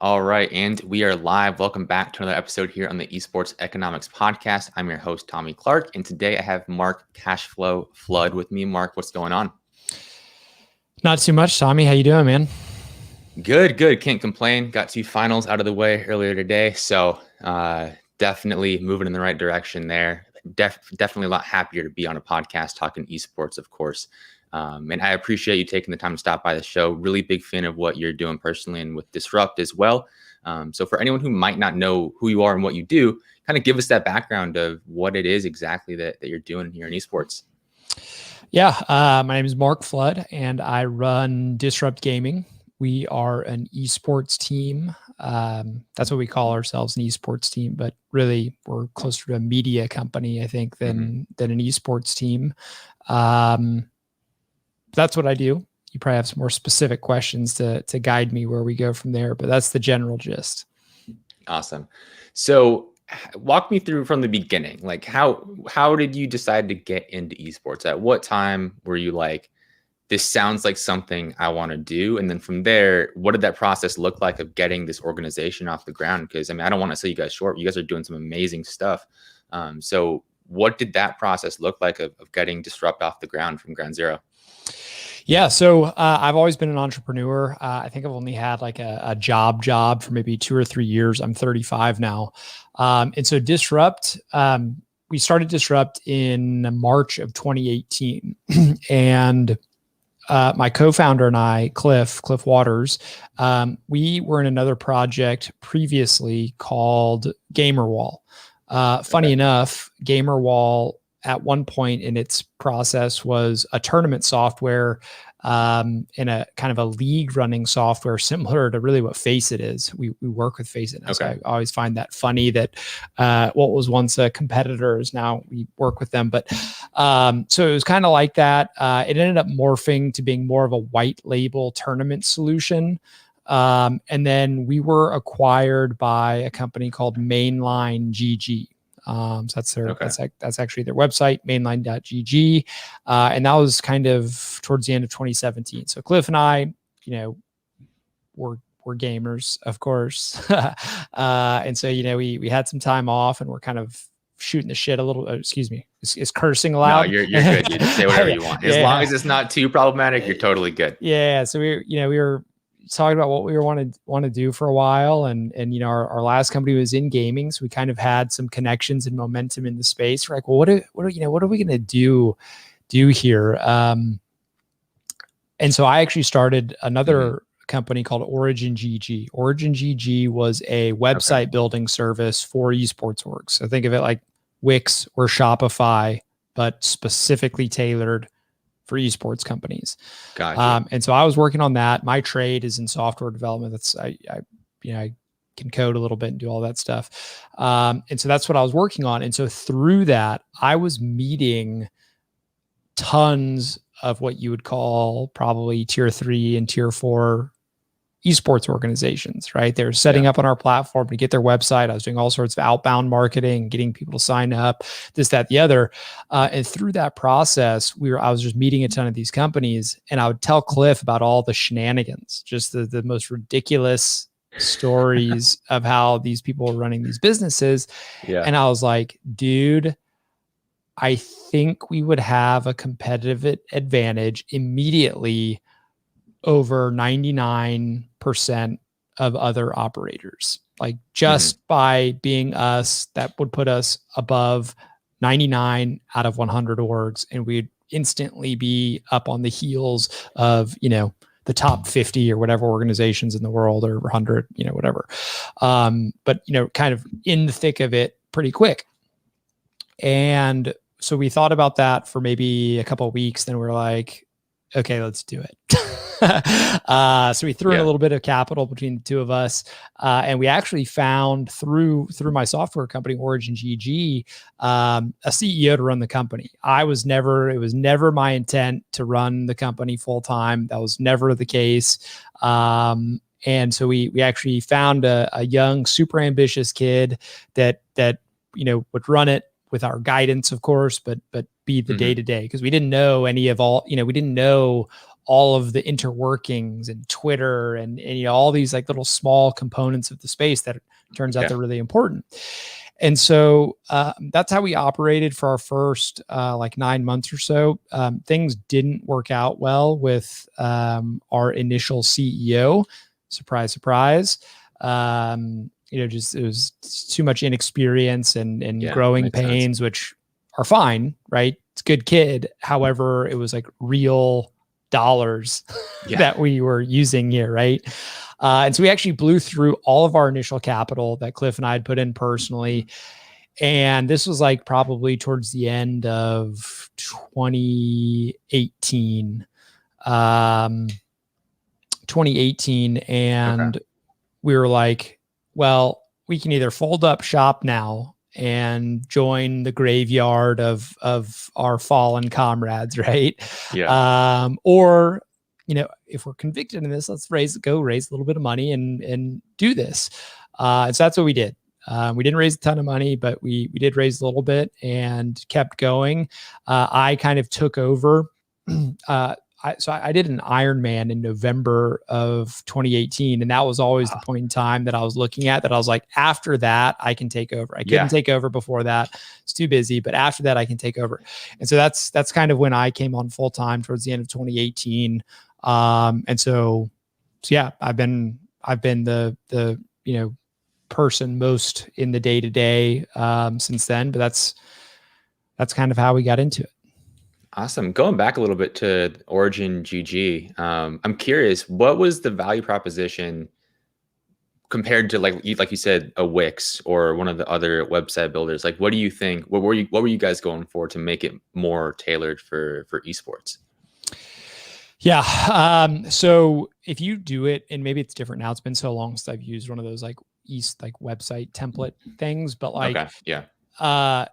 All right, and we are live. Welcome back to another episode here on the Esports Economics Podcast. I'm your host, Tommy Clark, and today I have Mark Cashflo Flood with me. Mark, what's going on? Not too much, Tommy. How you doing, man? Good. Can't complain. Got 2 finals out of the way earlier today, so definitely moving in the right direction there. Definitely a lot happier to be on a podcast talking esports, of course. And I appreciate you taking the time to stop by the show. Really big fan of what you're doing personally and with Disrupt as well. So for anyone who might not know who you are and what you do, kind of give us that background of what it is exactly that you're doing here in esports. Yeah, my name is Mark Flood, and I run Disrupt Gaming. We are an esports team. That's what we call ourselves, an esports team, but really we're closer to a media company, I think, than an esports team. That's what I do. You probably have some more specific questions to guide me where we go from there, but that's the general gist. Awesome. So walk me through from the beginning. Like how did you decide to get into esports? At what time were you like, this sounds like something I want to do? And then from there, what did that process look like of getting this organization off the ground? Because I mean, I don't want to sell you guys short. You guys are doing some amazing stuff. So what did that process look like of getting Disrupt off the ground from ground zero? Yeah. So I've always been an entrepreneur. I think I've only had like a job for maybe 2 or 3 years. I'm 35 now. And so Disrupt, we started Disrupt in March of 2018. And my co-founder and I, Cliff Waters, we were in another project previously called Gamerwall. Funny enough, Gamerwall at one point in its process was a tournament software in a kind of a league running software similar to really what Faceit is. We work with Faceit. Okay. So I always find that funny that what was once a competitor is now we work with them. But so it was kind of like that. It ended up morphing to being more of a white label tournament solution. And then we were acquired by a company called Mainline GG. So that's their, that's actually their website, mainline.gg. And that was kind of towards the end of 2017. So Cliff and I, we're gamers, of course. And so, we had some time off and we're kind of shooting the shit a little, excuse me, is cursing allowed? No, you're good. You just say whatever you want. As long as it's not too problematic, you're totally good. Yeah. So we were talking about what we want to do for a while. And our last company was in gaming. So we kind of had some connections and momentum in the space. We're like, well, what are we going to do here? And so I actually started another company called Origin GG. Origin GG was a website building service for esports orgs. So think of it like Wix or Shopify, but specifically tailored for esports companies. Gotcha. And so I was working on that. My trade is in software development. That's I can code a little bit and do all that stuff. And so that's what I was working on. And so through that, I was meeting tons of what you would call probably tier 3 and tier 4 esports organizations, right? They're setting up on our platform to get their website. I was doing all sorts of outbound marketing, getting people to sign up, this, that, the other. And through that process, I was just meeting a ton of these companies, and I would tell Cliff about all the shenanigans, just the most ridiculous stories of how these people were running these businesses. Yeah. And I was like, dude, I think we would have a competitive advantage immediately over 99% of other operators. Like just by being us, that would put us above 99 out of 100 orgs, and we'd instantly be up on the heels of, the top 50 or whatever organizations in the world, or 100, whatever. But, kind of in the thick of it pretty quick. And so we thought about that for maybe a couple of weeks. Then we're like, okay, let's do it. So we threw in a little bit of capital between the two of us. And we actually found through my software company, Origin GG, a CEO to run the company. It was never my intent to run the company full time. That was never the case. And so we actually found a young, super ambitious kid that would run it with our guidance, of course, but be the day-to-day, because we didn't know we didn't know all of the interworkings and Twitter and all these like little small components of the space that turns out they're really important. And so that's how we operated for our first like 9 months or so. Things didn't work out well with our initial CEO. Surprise, surprise. Just it was too much inexperience and growing pains, which are fine, right? It's a good kid. However, it was like real dollars that we were using here, right? And so we actually blew through all of our initial capital that Cliff and I had put in personally. And this was like probably towards the end of 2018. 2018. And we were like, well, we can either fold up shop now and join the graveyard of our fallen comrades, right? Or, if we're convicted in this, let's raise a little bit of money and do this. And so that's what we did. We didn't raise a ton of money, but we did raise a little bit and kept going. I kind of took over. So I did an Ironman in November of 2018. And that was always the point in time that I was looking at, that I was like, after that, I can take over. I couldn't take over before that. It's too busy, but after that I can take over. And so that's kind of when I came on full time towards the end of 2018. And so yeah, I've been the, person most in the day to day, since then, but that's kind of how we got into it. Awesome. Going back a little bit to Origin GG, I'm curious, what was the value proposition compared to like you said, a Wix or one of the other website builders? Like, what do you think? What were you guys going for to make it more tailored for esports? Yeah. So if you do it, and maybe it's different now, it's been so long since I've used one of those like website template things, but like,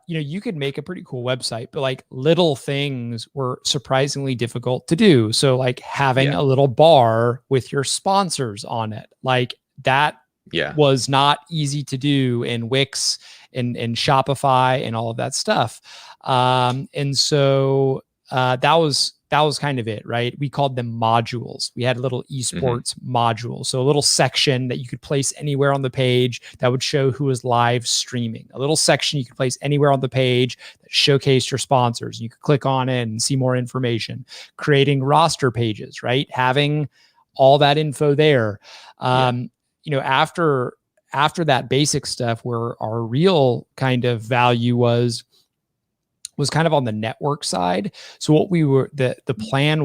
you could make a pretty cool website, but like little things were surprisingly difficult to do. So like having a little bar with your sponsors on it, like that was not easy to do in Wix and Shopify and all of that stuff. And so that was kind of it, right? We called them modules. We had a little esports module. So a little section that you could place anywhere on the page that would show who was live streaming. A little section you could place anywhere on the page that showcased your sponsors. You could click on it and see more information. Creating roster pages, right? Having all that info there. After that basic stuff, where our real kind of value was kind of on the network side. So what the plan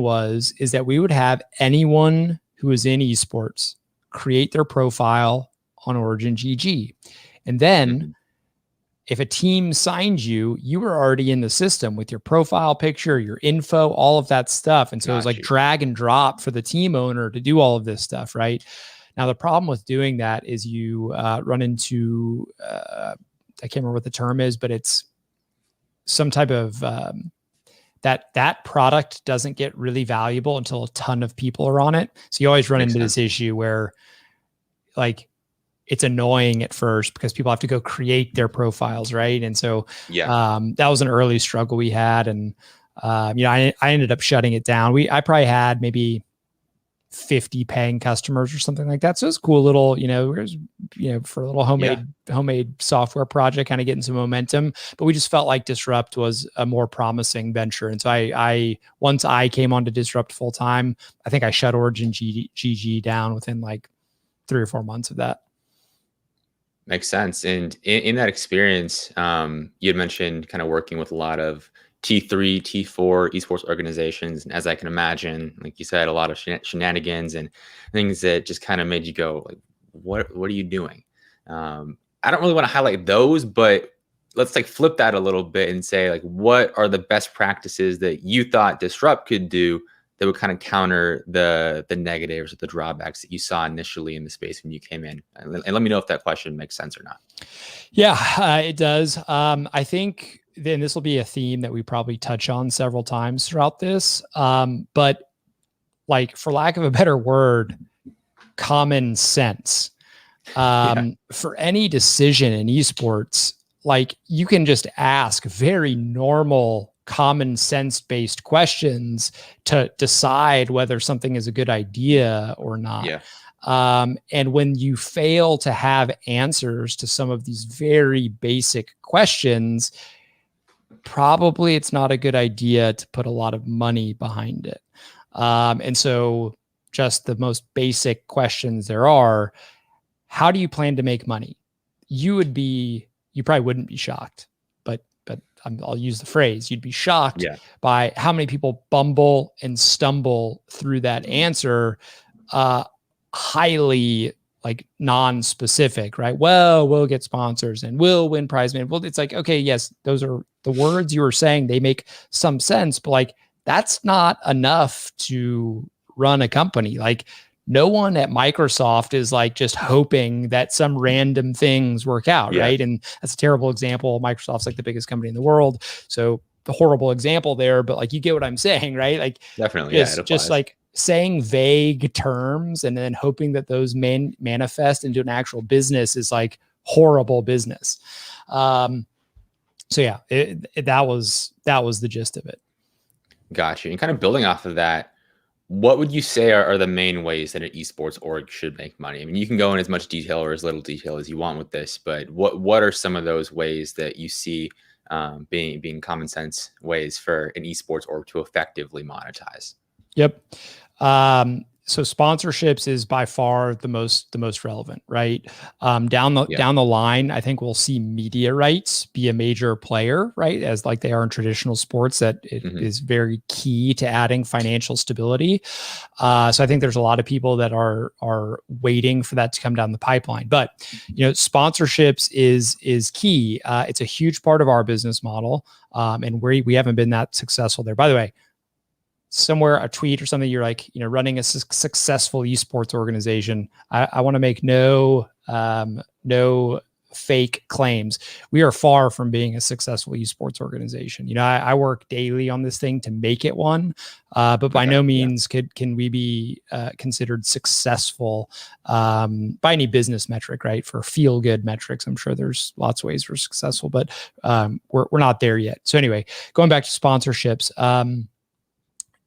is that we would have anyone who is in esports create their profile on Origin GG. And then if a team signed you, you were already in the system with your profile picture, your info, all of that stuff. And so it was like drag and drop for the team owner to do all of this stuff, right? Now, the problem with doing that is you run into, I can't remember what the term is, but it's some type of that product doesn't get really valuable until a ton of people are on it. So you always run into this issue where like it's annoying at first because people have to go create their profiles, right? And so that was an early struggle we had, and I ended up shutting it down. I probably had maybe 50 paying customers or something like that. So it's cool little, for a little homemade software project, kind of getting some momentum, but we just felt like Disrupt was a more promising venture. And so once I came on to Disrupt full time, I think I shut Origin GG down within like 3 or 4 months of that. Makes sense. And in that experience, you had mentioned kind of working with a lot of T3, T4 esports organizations. And as I can imagine, like you said, a lot of shenanigans and things that just kind of made you go like, what are you doing? I don't really want to highlight those, but let's like flip that a little bit and say like, what are the best practices that you thought Disrupt could do that would kind of counter the negatives or the drawbacks that you saw initially in the space when you came in? And let me know if that question makes sense or not. Yeah, it does. I think then this will be a theme that we probably touch on several times throughout this. But like, for lack of a better word, common sense. For any decision in esports, like you can just ask very normal common sense based questions to decide whether something is a good idea or not. Yeah. And when you fail to have answers to some of these very basic questions, probably it's not a good idea to put a lot of money behind it. And so just the most basic questions there are, how do you plan to make money? You probably wouldn't be shocked, but I'll use the phrase, you'd be shocked by how many people bumble and stumble through that answer, highly like non-specific, right? Well, we'll get sponsors and we'll win prize money. Well, it's like, okay, yes, those are the words you were saying. They make some sense, but like, that's not enough to run a company. Like, no one at Microsoft is like just hoping that some random things work out, right? And that's a terrible example. Microsoft's like the biggest company in the world. So the horrible example there, but like, you get what I'm saying, right? Like, definitely, just like saying vague terms and then hoping that those manifest into an actual business is like horrible business. So yeah, that was the gist of it. Gotcha. And kind of building off of that, what would you say are the main ways that an esports org should make money? I mean, you can go in as much detail or as little detail as you want with this, but what are some of those ways that you see being common sense ways for an esports org to effectively monetize? Yep. So sponsorships is by far the most relevant, right? Down the line, I think we'll see media rights be a major player, right? As like they are in traditional sports, that it is very key to adding financial stability. So I think there's a lot of people that are waiting for that to come down the pipeline. But sponsorships is key. It's a huge part of our business model, and we haven't been that successful there. By the way, somewhere a tweet or something, you're like, running a successful esports organization. I want to make no fake claims. We are far from being a successful esports organization. I work daily on this thing to make it one, but by no means can we be considered successful by any business metric, right? For feel good metrics, I'm sure there's lots of ways we're successful, but we're not there yet. So anyway, going back to sponsorships,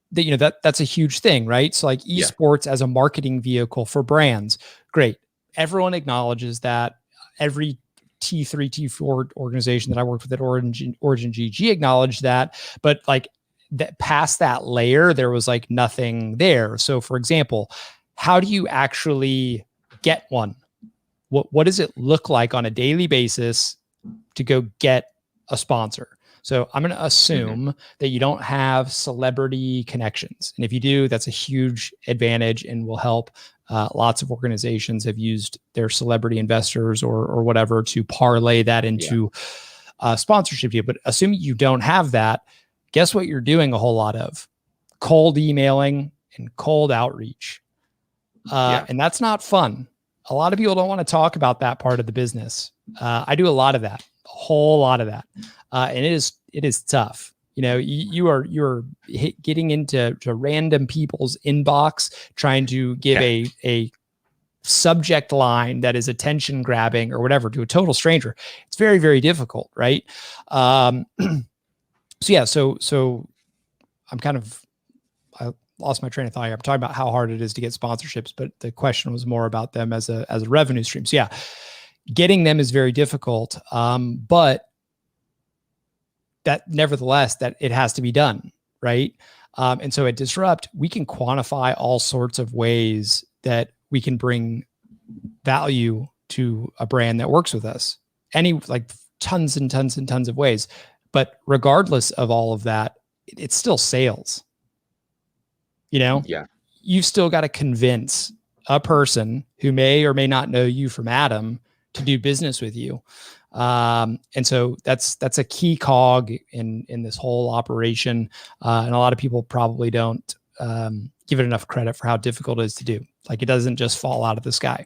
that's a huge thing, right? So like esports as a marketing vehicle for brands, great. Everyone acknowledges that. Every T3, T4 organization that I worked with at Origin GG acknowledged that, but like that past that layer, there was like nothing there. So for example, how do you actually get one? What does it look like on a daily basis to go get a sponsor? So I'm going to assume that you don't have celebrity connections. And if you do, that's a huge advantage and will help. Lots of organizations have used their celebrity investors or whatever to parlay that into sponsorship deal. But assuming you don't have that, guess what you're doing a whole lot of? Cold emailing and cold outreach. And that's not fun. A lot of people don't want to talk about that part of the business. I do a lot of that, a whole lot of that. And it is tough. You're getting into random people's inbox, trying to give a subject line that is attention grabbing or whatever to a total stranger. It's very, very difficult. Right. So I lost my train of thought here. I'm talking about how hard it is to get sponsorships, but the question was more about them as a revenue stream. So yeah, getting them is very difficult. But that nevertheless, that it has to be done, right? And so at Disrupt, we can quantify all sorts of ways that we can bring value to a brand that works with us. Tons and tons and tons of ways. But regardless of all of that, it's still sales. You've still got to convince a person who may or may not know you from Adam to do business with you. And so that's a key cog in this whole operation. And a lot of people probably don't give it enough credit for how difficult it is to do. Like, it doesn't just fall out of the sky.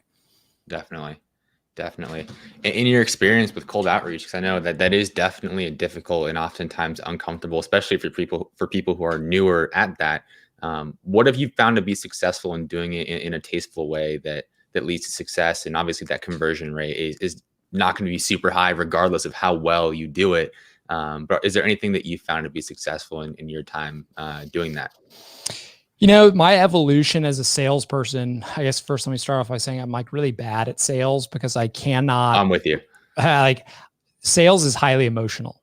Definitely. In your experience with cold outreach, because I know that is definitely a difficult and oftentimes uncomfortable, especially for people who are newer at that. What have you found to be successful in doing it in a tasteful way that leads to success? And obviously that conversion rate is not going to be super high regardless of how well you do it. But is there anything that you found to be successful in your time doing that? My evolution as a salesperson, I guess first let me start off by saying I'm like really bad at sales because I cannot. I'm with you. Like sales is highly emotional,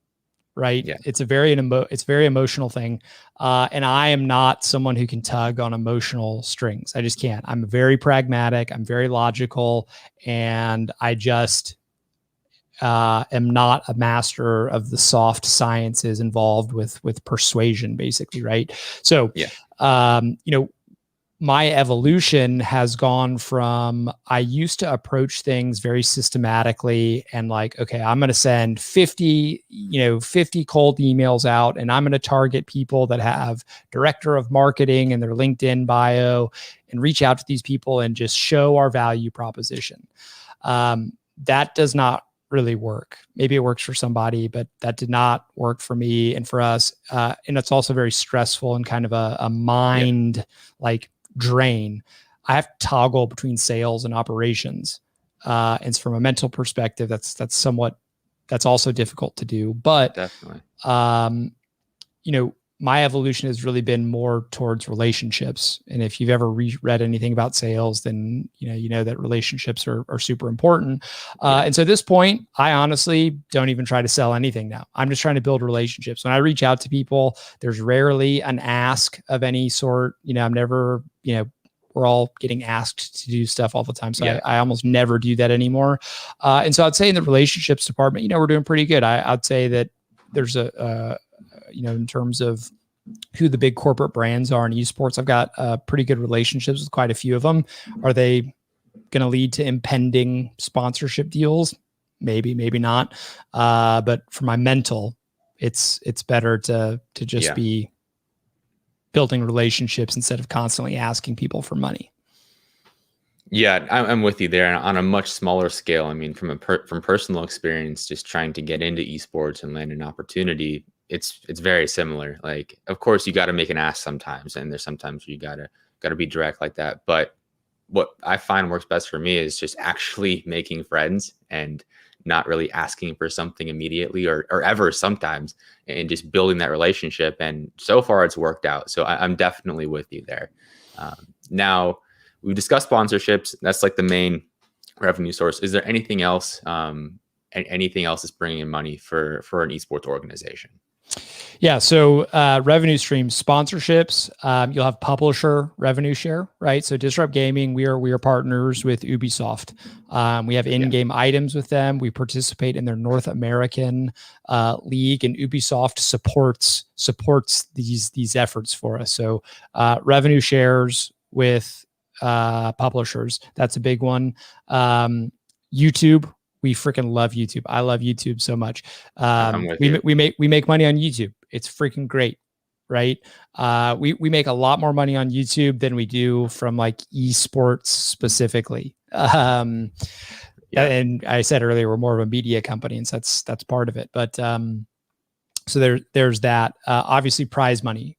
right? Yeah. It's a very emotional thing. And I am not someone who can tug on emotional strings. I just can't. I'm very pragmatic. I'm very logical. And I just am not a master of the soft sciences involved with persuasion, basically, right? So, yeah. My evolution has gone from I used to approach things very systematically and like, okay, I'm going to send 50 cold emails out, and I'm going to target people that have director of marketing in their LinkedIn bio and reach out to these people and just show our value proposition. That does not really work. Maybe it works for somebody, but that did not work for me and for us. And it's also very stressful and kind of a mind like drain. I have to toggle between sales and operations. And from a mental perspective, that's also difficult to do. But definitely, my evolution has really been more towards relationships. And if you've ever read anything about sales, then you know that relationships are super important. And so at this point, I honestly don't even try to sell anything now. I'm just trying to build relationships. When I reach out to people, there's rarely an ask of any sort. I'm never, we're all getting asked to do stuff all the time. So I almost never do that anymore. And so I'd say in the relationships department, we're doing pretty good. I'd say that there's in terms of who the big corporate brands are in esports, I've got pretty good relationships with quite a few of them. Are they going to lead to impending sponsorship deals? Maybe, maybe not. But for my mental, it's better to just be building relationships instead of constantly asking people for money. Yeah, I'm with you there on a much smaller scale. I mean, from personal experience, just trying to get into esports and land an opportunity, it's very similar. Like, of course, you got to make an ask sometimes, and there's sometimes you gotta be direct like that. But what I find works best for me is just actually making friends and not really asking for something immediately or ever sometimes, and just building that relationship. And so far, it's worked out. So I'm definitely with you there. Now, we've discussed sponsorships. That's like the main revenue source. Is there anything else? Anything else that's bringing in money for an esports organization? Yeah. So revenue streams, sponsorships. You'll have publisher revenue share, right? So Disrupt Gaming, we are partners with Ubisoft. We have in-game items with them. We participate in their North American league, and Ubisoft supports these efforts for us. So revenue shares with publishers. That's a big one. YouTube. We freaking love YouTube. I love YouTube so much. We make money on YouTube. It's freaking great, right? We make a lot more money on YouTube than we do from like esports specifically. And I said earlier, we're more of a media company, and so that's part of it. But so there's that. Obviously, prize money.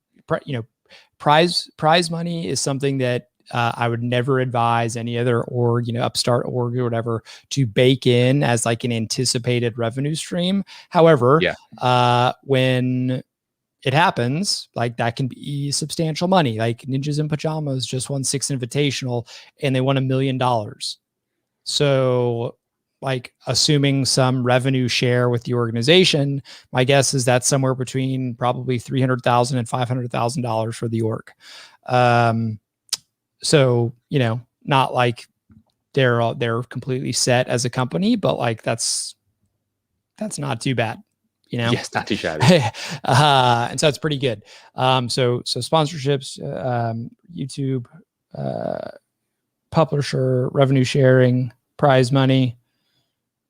Prize money is something that I would never advise any other org, upstart org or whatever, to bake in as like an anticipated revenue stream. However, when it happens, like that can be substantial money. Like Ninjas in Pajamas just won 6 Invitational and they won $1 million. So like assuming some revenue share with the organization, my guess is that's somewhere between probably $300,000 and $500,000 for the org. So, not like they're completely set as a company, but like that's not too bad, Yes, not too shabby. And so it's pretty good. So sponsorships, YouTube, publisher, revenue sharing, prize money,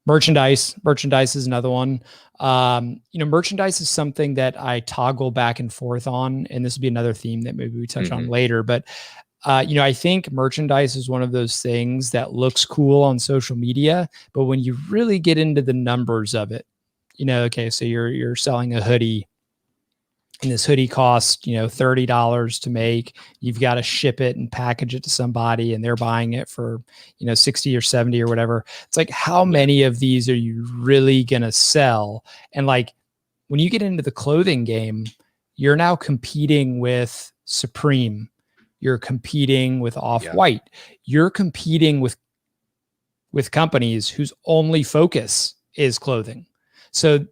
merchandise. Merchandise is another one. Merchandise is something that I toggle back and forth on, and this will be another theme that maybe we touch on later, but I think merchandise is one of those things that looks cool on social media, but when you really get into the numbers of it, okay, so you're selling a hoodie, and this hoodie costs, $30 to make. You've got to ship it and package it to somebody, and they're buying it for, 60 or 70 or whatever. It's like, how many of these are you really going to sell? And like, when you get into the clothing game, you're now competing with Supreme. You're competing with Off-White. You're competing with companies whose only focus is clothing. So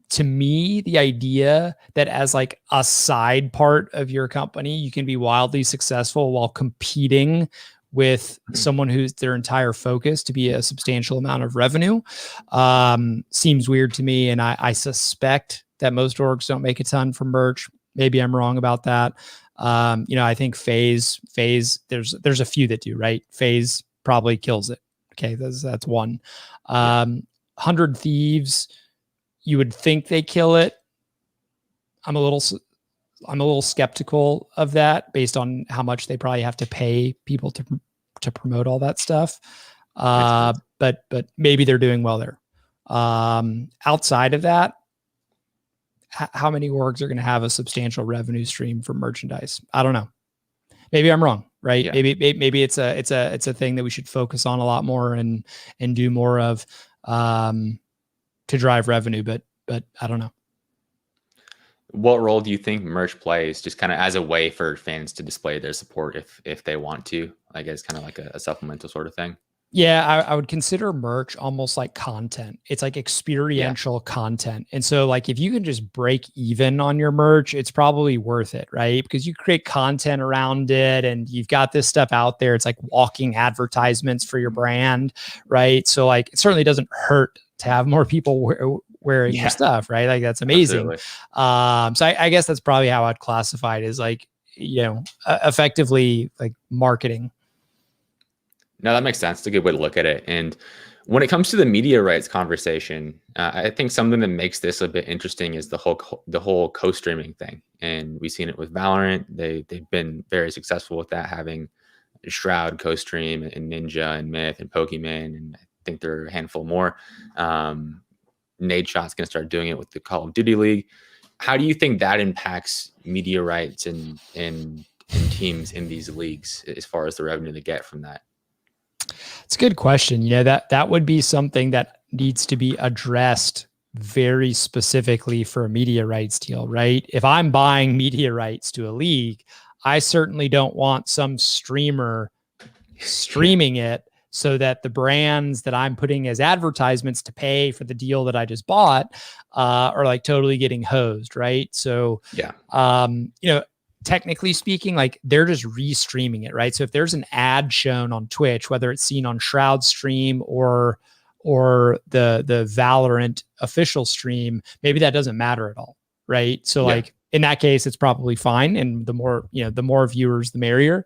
to me, the idea that as like a side part of your company, you can be wildly successful while competing with someone who's their entire focus to be a substantial amount of revenue seems weird to me. And I suspect that most orgs don't make a ton from merch. Maybe I'm wrong about that. I think Phase, there's a few that do, right? Phase probably kills it. Okay, that's one. 100 Thieves, you would think they kill it. I'm a little skeptical of that based on how much they probably have to pay people to promote all that stuff. But maybe they're doing well there. Outside of that, how many orgs are going to have a substantial revenue stream from merchandise? I don't know. Maybe I'm wrong, right? Yeah. Maybe it's a thing that we should focus on a lot more and do more of to drive revenue, but I don't know. What role do you think merch plays, just kind of as a way for fans to display their support if they want to, I guess, kind of like a supplemental sort of thing? Yeah, I would consider merch almost like content. It's like experiential content. And so like if you can just break even on your merch, it's probably worth it, right? Because you create content around it and you've got this stuff out there. It's like walking advertisements for your brand, right? So like it certainly doesn't hurt to have more people wearing your stuff, right? Like that's amazing. So I guess that's probably how I'd classify it, is like, effectively like marketing. No, that makes sense. It's a good way to look at it. And when it comes to the media rights conversation, I think something that makes this a bit interesting is the whole co-streaming thing. And we've seen it with Valorant. They've been very successful with that, having Shroud co-stream and Ninja and Myth and Pokemon, and I think there are a handful more. Nadeshot's going to start doing it with the Call of Duty League. How do you think that impacts media rights and teams in these leagues as far as the revenue they get from that? It's a good question. That would be something that needs to be addressed very specifically for a media rights deal, right? If I'm buying media rights to a league, I certainly don't want some streamer streaming it so that the brands that I'm putting as advertisements to pay for the deal that I just bought are like totally getting hosed, right? So, technically speaking, like they're just restreaming it, right? So if there's an ad shown on Twitch, whether it's seen on Shroud stream or the Valorant official stream, maybe that doesn't matter at all, right? So like in that case, it's probably fine, and the more viewers, the merrier.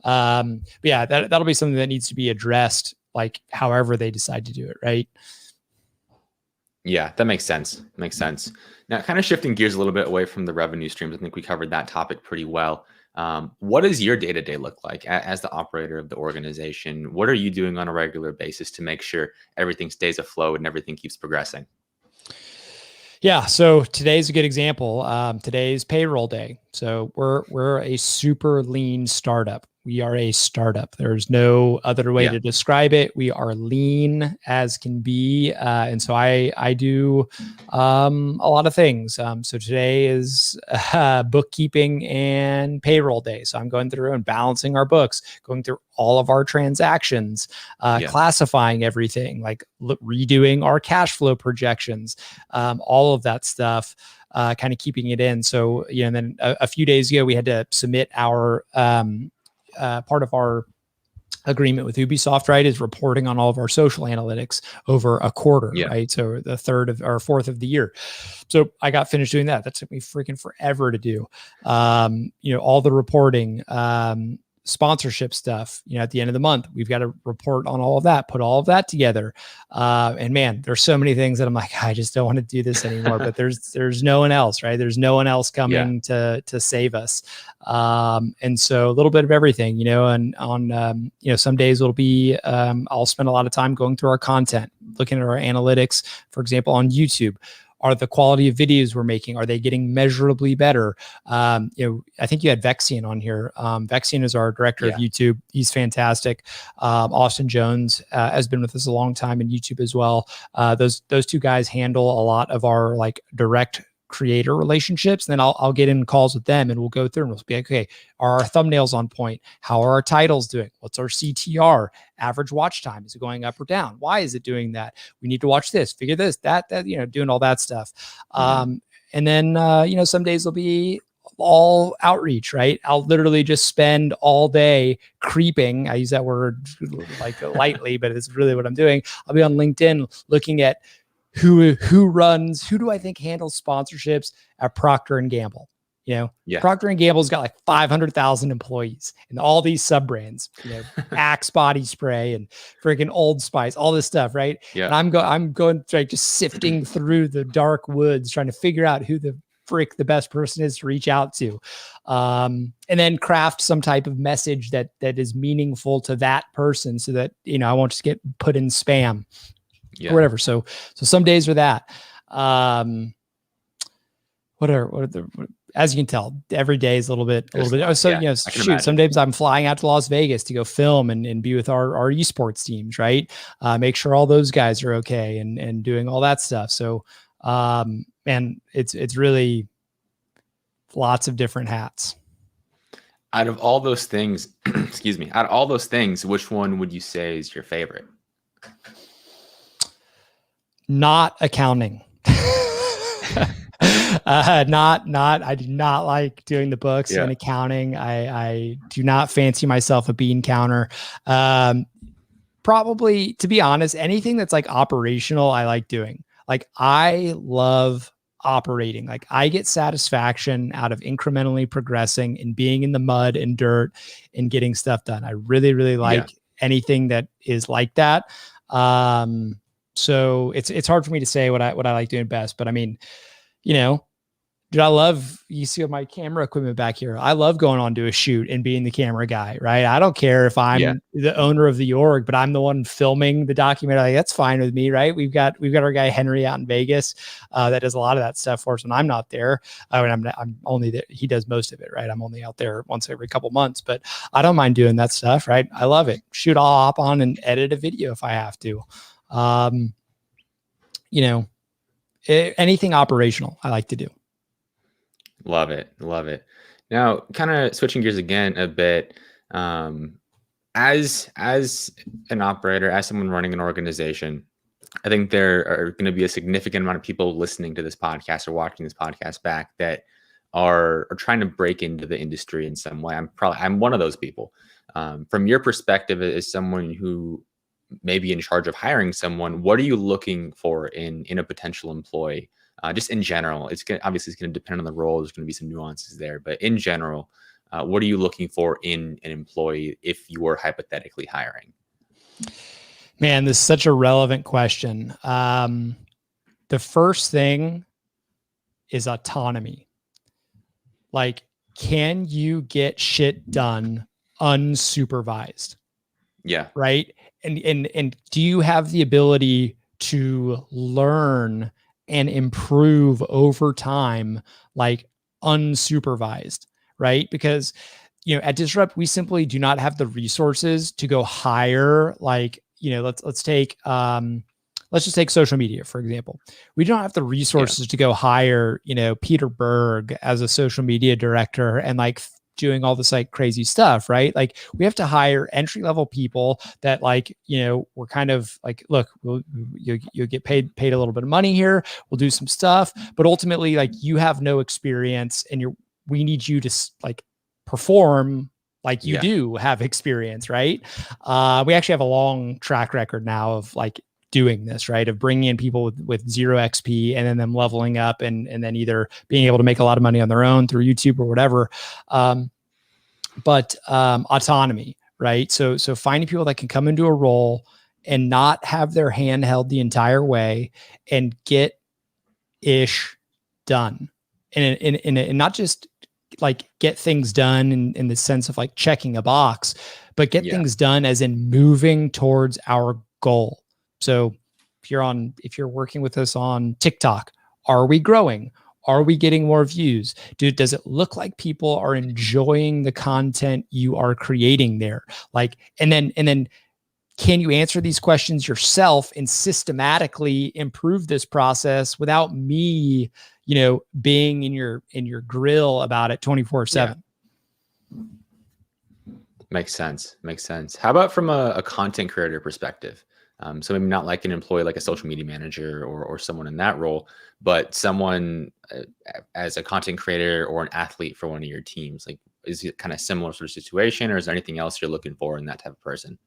But yeah, that'll be something that needs to be addressed, like however they decide to do it, right? Yeah, that makes sense. Makes sense. Now, kind of shifting gears a little bit away from the revenue streams, I think we covered that topic pretty well. What does your day-to-day look like as the operator of the organization? What are you doing on a regular basis to make sure everything stays afloat and everything keeps progressing? Yeah, so today's a good example. Today's payroll day. So we're a super lean startup. We are a startup. There's no other way to describe it. We are lean as can be. And so I do a lot of things. So today is bookkeeping and payroll day. So I'm going through and balancing our books, going through all of our transactions, classifying everything, like redoing our cash flow projections, all of that stuff. Kind of keeping it in. So, and then a few days ago, we had to submit our part of our agreement with Ubisoft, right, is reporting on all of our social analytics over a quarter, right? So the third of or fourth of the year. So I got finished doing that. That took me freaking forever to do. All the reporting, sponsorship stuff, at the end of the month, we've got to report on all of that, put all of that together. And man, there's so many things that I'm like, I just don't want to do this anymore, but there's no one else, right? There's no one else coming to save us. And so a little bit of everything, and on, some days it'll be, I'll spend a lot of time going through our content, looking at our analytics, for example, on YouTube. Are the quality of videos we're making, are they getting measurably better? I think you had Vexian on here. Vexian is our director of YouTube. He's fantastic. Austin Jones has been with us a long time in YouTube as well. Those two guys handle a lot of our like direct creator relationships. And then I'll get in calls with them and we'll go through and we'll be like, okay, are our thumbnails on point? How are our titles doing? What's our CTR? Average watch time? Is it going up or down? Why is it doing that? We need to watch this, figure this, that, doing all that stuff. And then, some days will be all outreach, right? I'll literally just spend all day creeping. I use that word like lightly, but it's really what I'm doing. I'll be on LinkedIn looking at who do I think handles sponsorships at Procter and Gamble. Procter and Gamble's got like 500,000 employees and all these sub brands, Axe body spray and freaking Old Spice, all this stuff, right? Yeah. And I'm going like just sifting through the dark woods, trying to figure out who the frick the best person is to reach out to, and then craft some type of message that is meaningful to that person, so that I won't just get put in spam or whatever. So some days are that. As you can tell, every day is a little bit. So, some days I'm flying out to Las Vegas to go film and be with our esports teams, right? Make sure all those guys are okay and doing all that stuff. So, and it's really lots of different hats. Out of all those things, which one would you say is your favorite? Not accounting. I do not like doing the books and accounting. I do not fancy myself a bean counter. Probably, to be honest, anything that's like operational, I like doing. Like, I love operating. Like, I get satisfaction out of incrementally progressing and being in the mud and dirt and getting stuff done. I really, really like anything that is like that. So it's hard for me to say what I like doing best, but I mean, dude, you see my camera equipment back here. I love going on to a shoot and being the camera guy, right? I don't care if I'm the owner of the org, but I'm the one filming the documentary. Like, that's fine with me, right? We've got our guy Henry out in Vegas that does a lot of that stuff for us when I'm not there. I'm only there. He does most of it, right? I'm only out there once every couple months, but I don't mind doing that stuff, right? I love it. Shoot, I'll hop on and edit a video if I have to. Anything operational, I like to do. Love it. Now, kind of switching gears again a bit, as an operator, as someone running an organization, I think there are going to be a significant amount of people listening to this podcast or watching this podcast back that are trying to break into the industry in some way. I'm one of those people. From your perspective, as someone who may be in charge of hiring someone, what are you looking for in a potential employee? Just in general, obviously it's going to depend on the role. There's going to be some nuances there, but in general, what are you looking for in an employee if you were hypothetically hiring? Man, this is such a relevant question. The first thing is autonomy. Like, can you get shit done unsupervised? Yeah. Right. And do you have the ability to learn and improve over time, like unsupervised, right? Because, at Disrupt, we simply do not have the resources to go hire, like, let's just take social media, for example. We don't have the resources to go hire, Peter Berg as a social media director and like doing all this like crazy stuff, right? Like, we have to hire entry-level people that like, we're kind of like, look, you'll get paid a little bit of money here. We'll do some stuff, but ultimately, like, you have no experience and we need you to like perform like you do have experience, right? We actually have a long track record now of like doing this, right? Of bringing in people with 0 XP and then them leveling up and then either being able to make a lot of money on their own through YouTube or whatever. But autonomy, right? So finding people that can come into a role and not have their hand held the entire way and get ish done. And not just like get things done in the sense of like checking a box, but get things done as in moving towards our goal. So if you're working with us on TikTok, are we growing? Are we getting more views? Does it look like people are enjoying the content you are creating there? Like, and then can you answer these questions yourself and systematically improve this process without me, being in your grill about it 24/7. Makes sense. How about from a content creator perspective? So maybe not like an employee, like a social media manager or someone in that role, but someone as a content creator or an athlete for one of your teams. Like, is it kind of similar sort of situation, or is there anything else you're looking for in that type of person?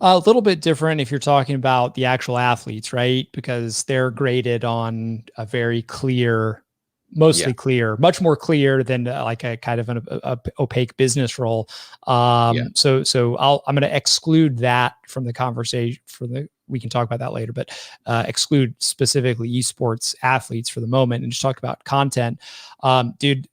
A little bit different if you're talking about the actual athletes, right? Because they're graded on a very clear, mostly clear, much more clear than like a kind of an opaque business role. So I'm going to exclude that from the conversation we can talk about that later, but exclude specifically esports athletes for the moment and just talk about content. Dude,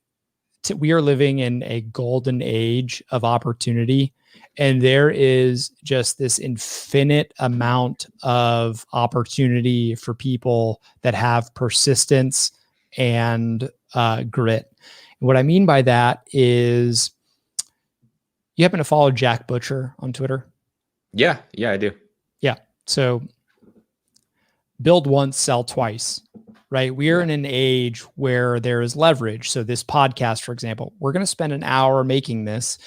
we are living in a golden age of opportunity, and there is just this infinite amount of opportunity for people that have persistence and grit. And what I mean by that is, you happen to follow Jack Butcher on Twitter? Yeah, I do. Yeah. So build once, sell twice, right? We are in an age where there is leverage. So this podcast, for example, we're going to spend an hour making this,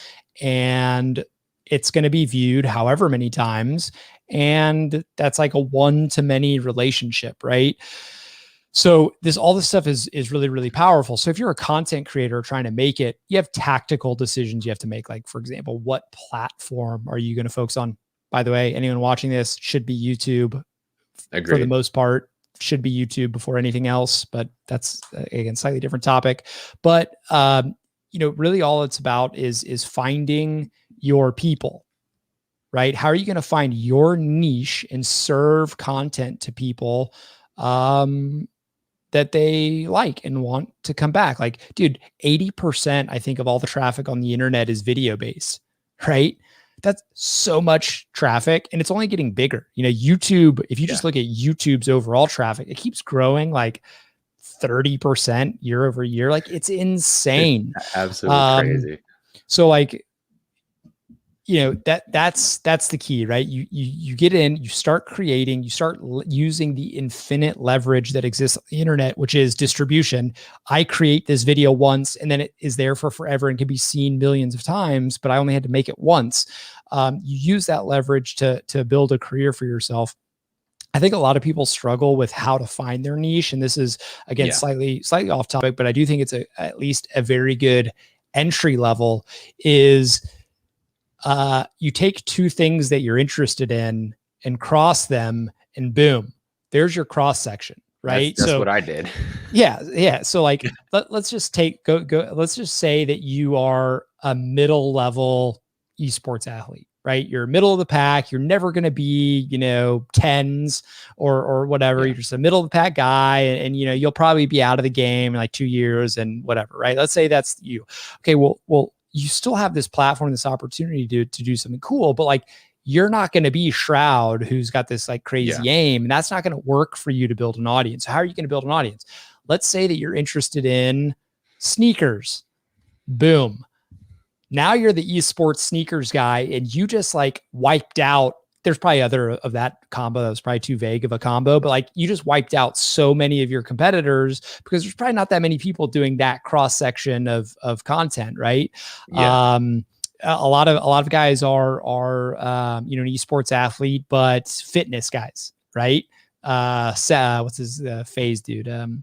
and it's going to be viewed however many times. And that's like a one-to-many relationship, right? So all this stuff is really, really powerful. So if you're a content creator trying to make it, you have tactical decisions you have to make. Like, for example, what platform are you going to focus on? By the way, anyone watching this should be YouTube. Agreed. For the most part, should be YouTube before anything else, but that's again, slightly different topic. But, really all it's about is finding your people, right? How are you going to find your niche and serve content to people, that they like and want to come back? Like, dude, 80%, I think, of all the traffic on the internet is video based, right? That's so much traffic, and it's only getting bigger. YouTube, if you just look at YouTube's overall traffic, it keeps growing like 30% year over year. Like, it's insane. It's absolutely crazy. So like, that's the key, right? You get in, you start creating, you start using the infinite leverage that exists on the internet, which is distribution. I create this video once, and then it is there for forever and can be seen millions of times, but I only had to make it once. You use that leverage to build a career for yourself. I think a lot of people struggle with how to find their niche. And this is, again, slightly off topic, but I do think it's at least a very good entry level is, you take two things that you're interested in and cross them, and boom, there's your cross section, right? That's what I did. Yeah. So like, let's just let's just say that you are a middle level esports athlete, right? You're middle of the pack. You're never going to be, tens or whatever. You're just a middle of the pack guy. And you'll probably be out of the game in like 2 years and whatever, right? Let's say that's you. Okay. Well, you still have this platform, this opportunity to do something cool, but like, you're not going to be Shroud, who's got this like crazy aim, and that's not going to work for you to build an audience. How are you going to build an audience? Let's say that you're interested in sneakers. Boom. Now you're the esports sneakers guy, and you just like wiped out. There's probably other of that combo that was probably too vague of a combo, but like, you just wiped out so many of your competitors because there's probably not that many people doing that cross section of content, right? A lot of guys are an esports athlete, but fitness guys, right? What's his phase dude?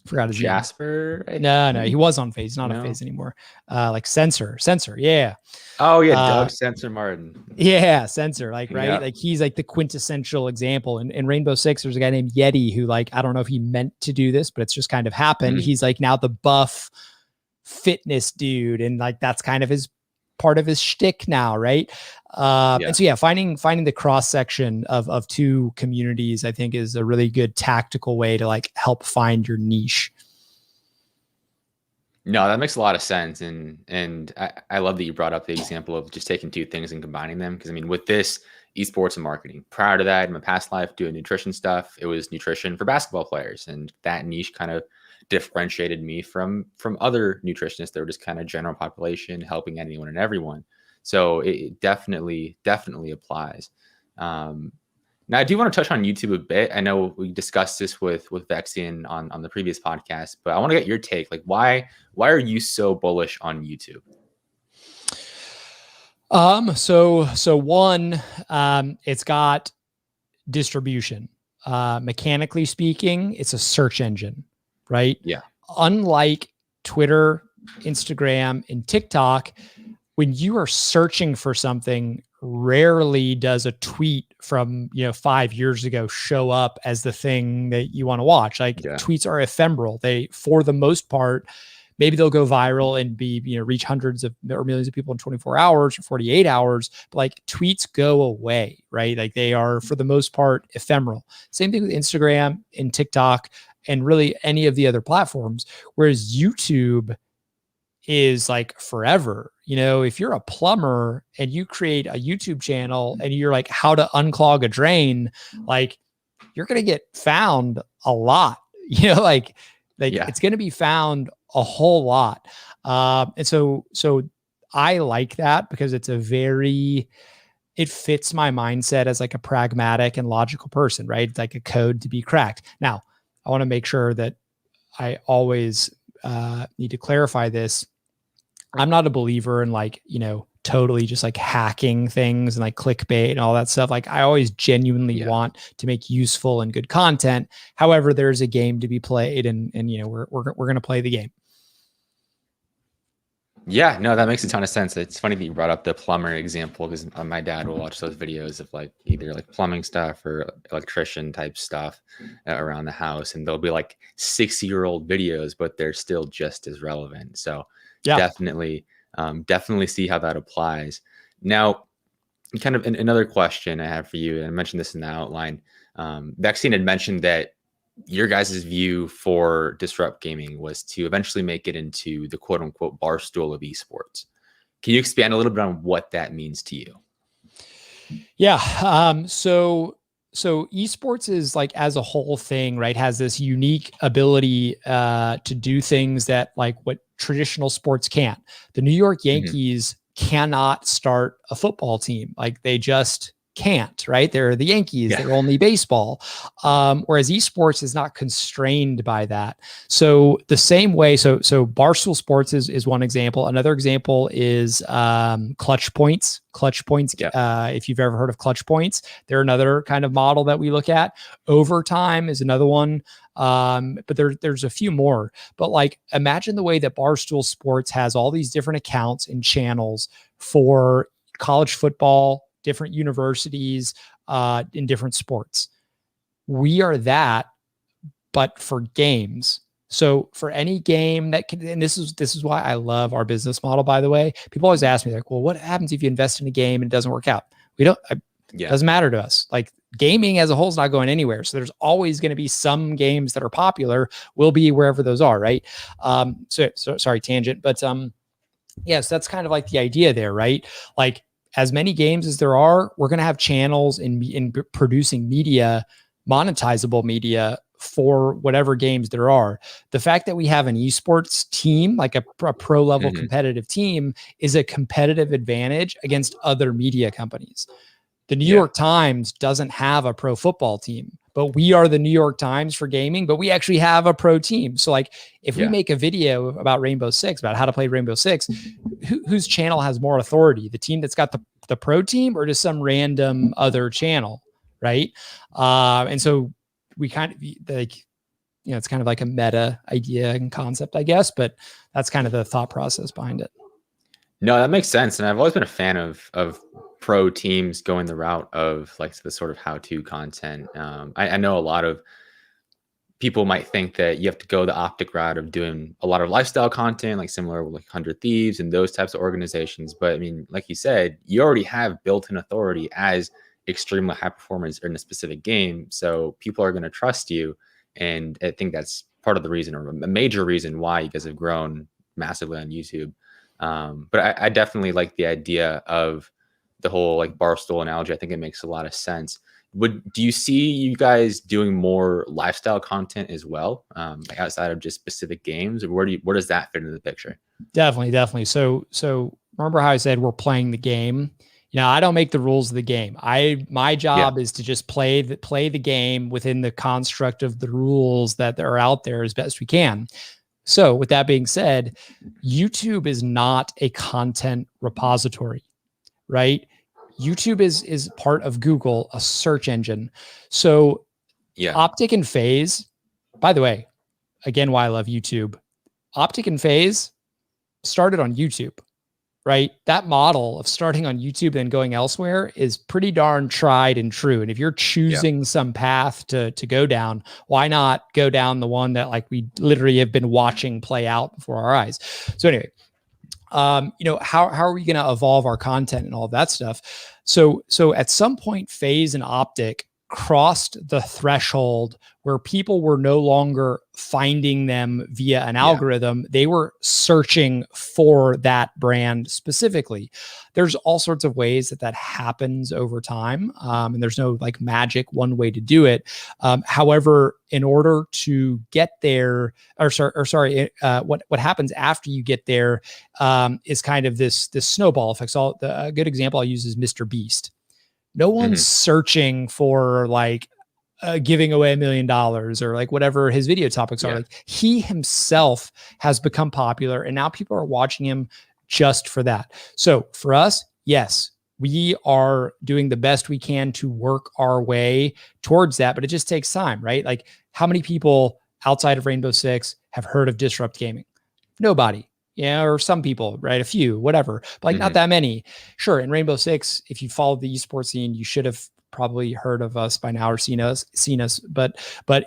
Forgot his Jasper. name. No, he was on phase. He's not on phase anymore. Like Sensor. Yeah. Oh yeah, Doug Sensor Martin. Yeah, Sensor. Like, right? Like, he's like the quintessential example. And in Rainbow Six, there's a guy named Yeti who, like, I don't know if he meant to do this, but it's just kind of happened. He's like now the buff fitness dude, and like that's kind of his part of his shtick now, right? And so finding the cross section of two communities, I think, is a really good tactical way to like help find your niche. No, that makes a lot of sense, and I love that you brought up the example of just taking two things and combining them, because I mean, with this esports and marketing, prior to that, in my past life doing nutrition stuff, it was nutrition for basketball players, and that niche kind of differentiated me from other nutritionists that were just kind of general population, helping anyone and everyone. So it definitely applies. Now, I do want to touch on YouTube a bit. I know we discussed this with Vexian on the previous podcast, but I want to get your take. Like, why are you so bullish on YouTube? So one, it's got distribution. Mechanically speaking, it's a search engine, right? Yeah. Unlike Twitter, Instagram, and TikTok, when you are searching for something, rarely does a tweet from 5 years ago show up as the thing that you want to watch. Like tweets are ephemeral. They, for the most part, maybe they'll go viral and be, reach hundreds of or millions of people in 24 hours or 48 hours. But like tweets go away, right? Like they are, for the most part, ephemeral. Same thing with Instagram and TikTok and really any of the other platforms. Whereas YouTube is like forever. If you're a plumber and you create a YouTube channel and you're like how to unclog a drain, like you're going to get found a lot, it's going to be found a whole lot. And so I like that because it fits my mindset as like a pragmatic and logical person, right? It's like a code to be cracked. Now, I want to make sure that I always need to clarify this. I'm not a believer in totally just like hacking things and like clickbait and all that stuff. Like I always genuinely want to make useful and good content. However, there's a game to be played and we're going to play the game. Yeah, no, that makes a ton of sense. It's funny that you brought up the plumber example because my dad will watch those videos of like either like plumbing stuff or electrician type stuff around the house. And they'll be like 6-year-old videos, but they're still just as relevant. So definitely see how that applies. Now, kind of another question I have for you, and I mentioned this in the outline. Vexian had mentioned that your guys' view for Disrupt Gaming was to eventually make it into the quote unquote barstool of esports. Can you expand a little bit on what that means to you? Yeah. So esports is like as a whole thing, right, has this unique ability to do things that like what traditional sports can't. The New York Yankees cannot start a football team. Like they just can't, right? They're the Yankees, they're only baseball. Whereas esports is not constrained by that. So the same way, so Barstool Sports is one example. Another example is Clutch Points. Clutch Points, if you've ever heard of Clutch Points, they're another kind of model that we look at. Overtime is another one. But there's a few more. But like imagine the way that Barstool Sports has all these different accounts and channels for college football, different universities, in different sports. We are that, but for games. So for any game that can, and this is why I love our business model, by the way. People always ask me like, well, what happens if you invest in a game and it doesn't work out? It doesn't matter to us. Like gaming as a whole is not going anywhere. So there's always going to be some games that are popular. We'll be wherever those are. Right. So sorry, tangent, but, yes, that's kind of like the idea there, right? Like, as many games as there are, we're going to have channels in producing media, monetizable media for whatever games there are. The fact that we have an esports team, like a pro level competitive team, is a competitive advantage against other media companies. The New York Times doesn't have a pro football team, but we are the New York Times for gaming, but we actually have a pro team. So like if we make a video about Rainbow Six, about how to play Rainbow Six, whose channel has more authority? The team that's got the pro team or just some random other channel, right? And so we kind of like, it's kind of like a meta idea and concept, I guess, but that's kind of the thought process behind it. No, that makes sense. And I've always been a fan of pro teams going the route of like the sort of how-to content. I know a lot of people might think that you have to go the optic route of doing a lot of lifestyle content, like similar with like 100 Thieves and those types of organizations. But I mean, like you said, you already have built-in authority as extremely high performance in a specific game. So people are going to trust you. And I think that's part of the reason, or a major reason why you guys have grown massively on YouTube. But I definitely like the idea of the whole like Barstool analogy. I think it makes a lot of sense. Do you see you guys doing more lifestyle content as well, like outside of just specific games, or where does that fit into the picture? Definitely. So remember how I said we're playing the game? I don't make the rules of the game. My Yeah. job is to just play the game within the construct of the rules that are out there as best we can. So with that being said, YouTube is not a content repository, right? YouTube is part of Google, a search engine. So Yeah. Optic and Phase, by the way, again, why I love YouTube. Optic and Phase started on YouTube, right? That model of starting on YouTube and going elsewhere is pretty darn tried and true. And if you're choosing some path to go down, why not go down the one that like we literally have been watching play out before our eyes? So anyway, how are we going to evolve our content and all of that stuff? So at some point, Phase and Optic crossed the threshold where people were no longer finding them via an algorithm. They were searching for that brand specifically. There's all sorts of ways that happens over time. And there's no like magic one way to do it. However, in order to get there, what happens after you get there is kind of this snowball effect. So a good example I'll use is Mr. Beast. No one's searching for like giving away $1 million or like whatever his video topics are. Like he himself has become popular and now people are watching him just for that. So for us, yes, we are doing the best we can to work our way towards that, but it just takes time, right? Like how many people outside of Rainbow Six have heard of Disrupt Gaming? Nobody. Yeah, or some people, right? A few, whatever, but like not that many. Sure, in Rainbow Six, if you followed the esports scene, you should have probably heard of us by now or seen us, but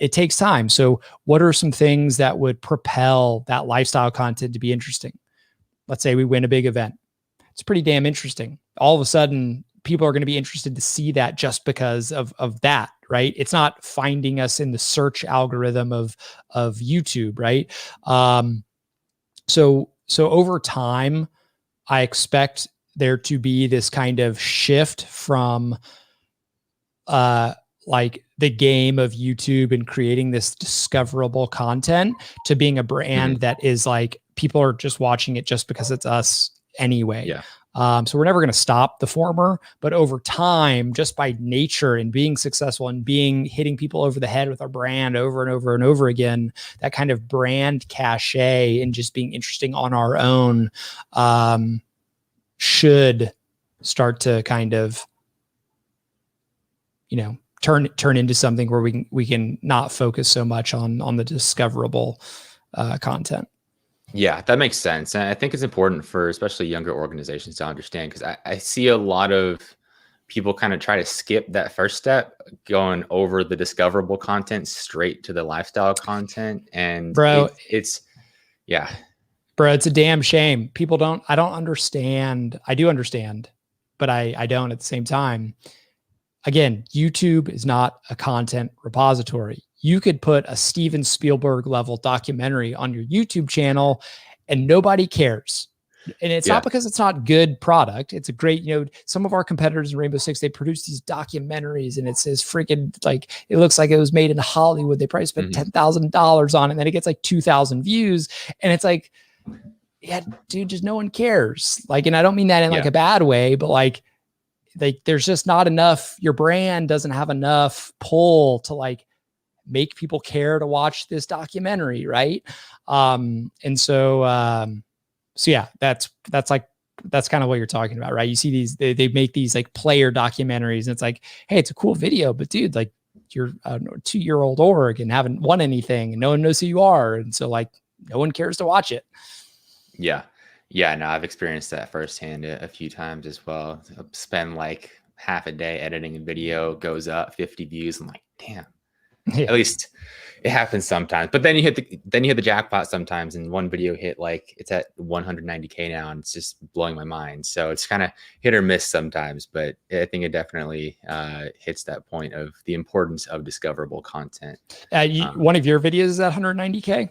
it takes time. So what are some things that would propel that lifestyle content to be interesting? Let's say we win a big event. It's pretty damn interesting. All of a sudden, people are going to be interested to see that just because of that, right? It's not finding us in the search algorithm of YouTube, right? So over time, I expect there to be this kind of shift from like the game of YouTube and creating this discoverable content to being a brand that is like people are just watching it just because it's us anyway. Yeah. So we're never going to stop the former, but over time, just by nature and being successful and hitting people over the head with our brand over and over and over again, that kind of brand cachet and just being interesting on our own should start to kind of, turn into something where we can not focus so much on the discoverable content. Yeah, that makes sense. And I think it's important for especially younger organizations to understand, because I see a lot of people kind of try to skip that first step, going over the discoverable content straight to the lifestyle content. And bro, it's a damn shame. I don't understand. I do understand, but I don't at the same time. Again, YouTube is not a content repository. You could put a Steven Spielberg level documentary on your YouTube channel and nobody cares. And it's not because it's not good product. It's a great, some of our competitors in Rainbow Six, they produce these documentaries and it says freaking like, it looks like it was made in Hollywood. They probably spent $10,000 on it and then it gets like 2,000 views. And it's like, yeah, dude, just no one cares. Like, and I don't mean that in like a bad way, but like there's just not enough, your brand doesn't have enough pull to like make people care to watch this documentary. Right. And so yeah, that's kind of what you're talking about, right? You see these, they make these like player documentaries and it's like, hey, it's a cool video, but dude, like you're a 2-year-old org and haven't won anything and no one knows who you are. And so like, no one cares to watch it. Yeah. Yeah. No, I've experienced that firsthand a few times as well. Spend like half a day editing a video, goes up 50 views. I'm like, damn. Yeah. At least it happens sometimes, but then you hit the jackpot sometimes, and one video hit like it's at 190K now, and it's just blowing my mind. So it's kind of hit or miss sometimes, but I think it definitely hits that point of the importance of discoverable content. One of your videos is at 190K.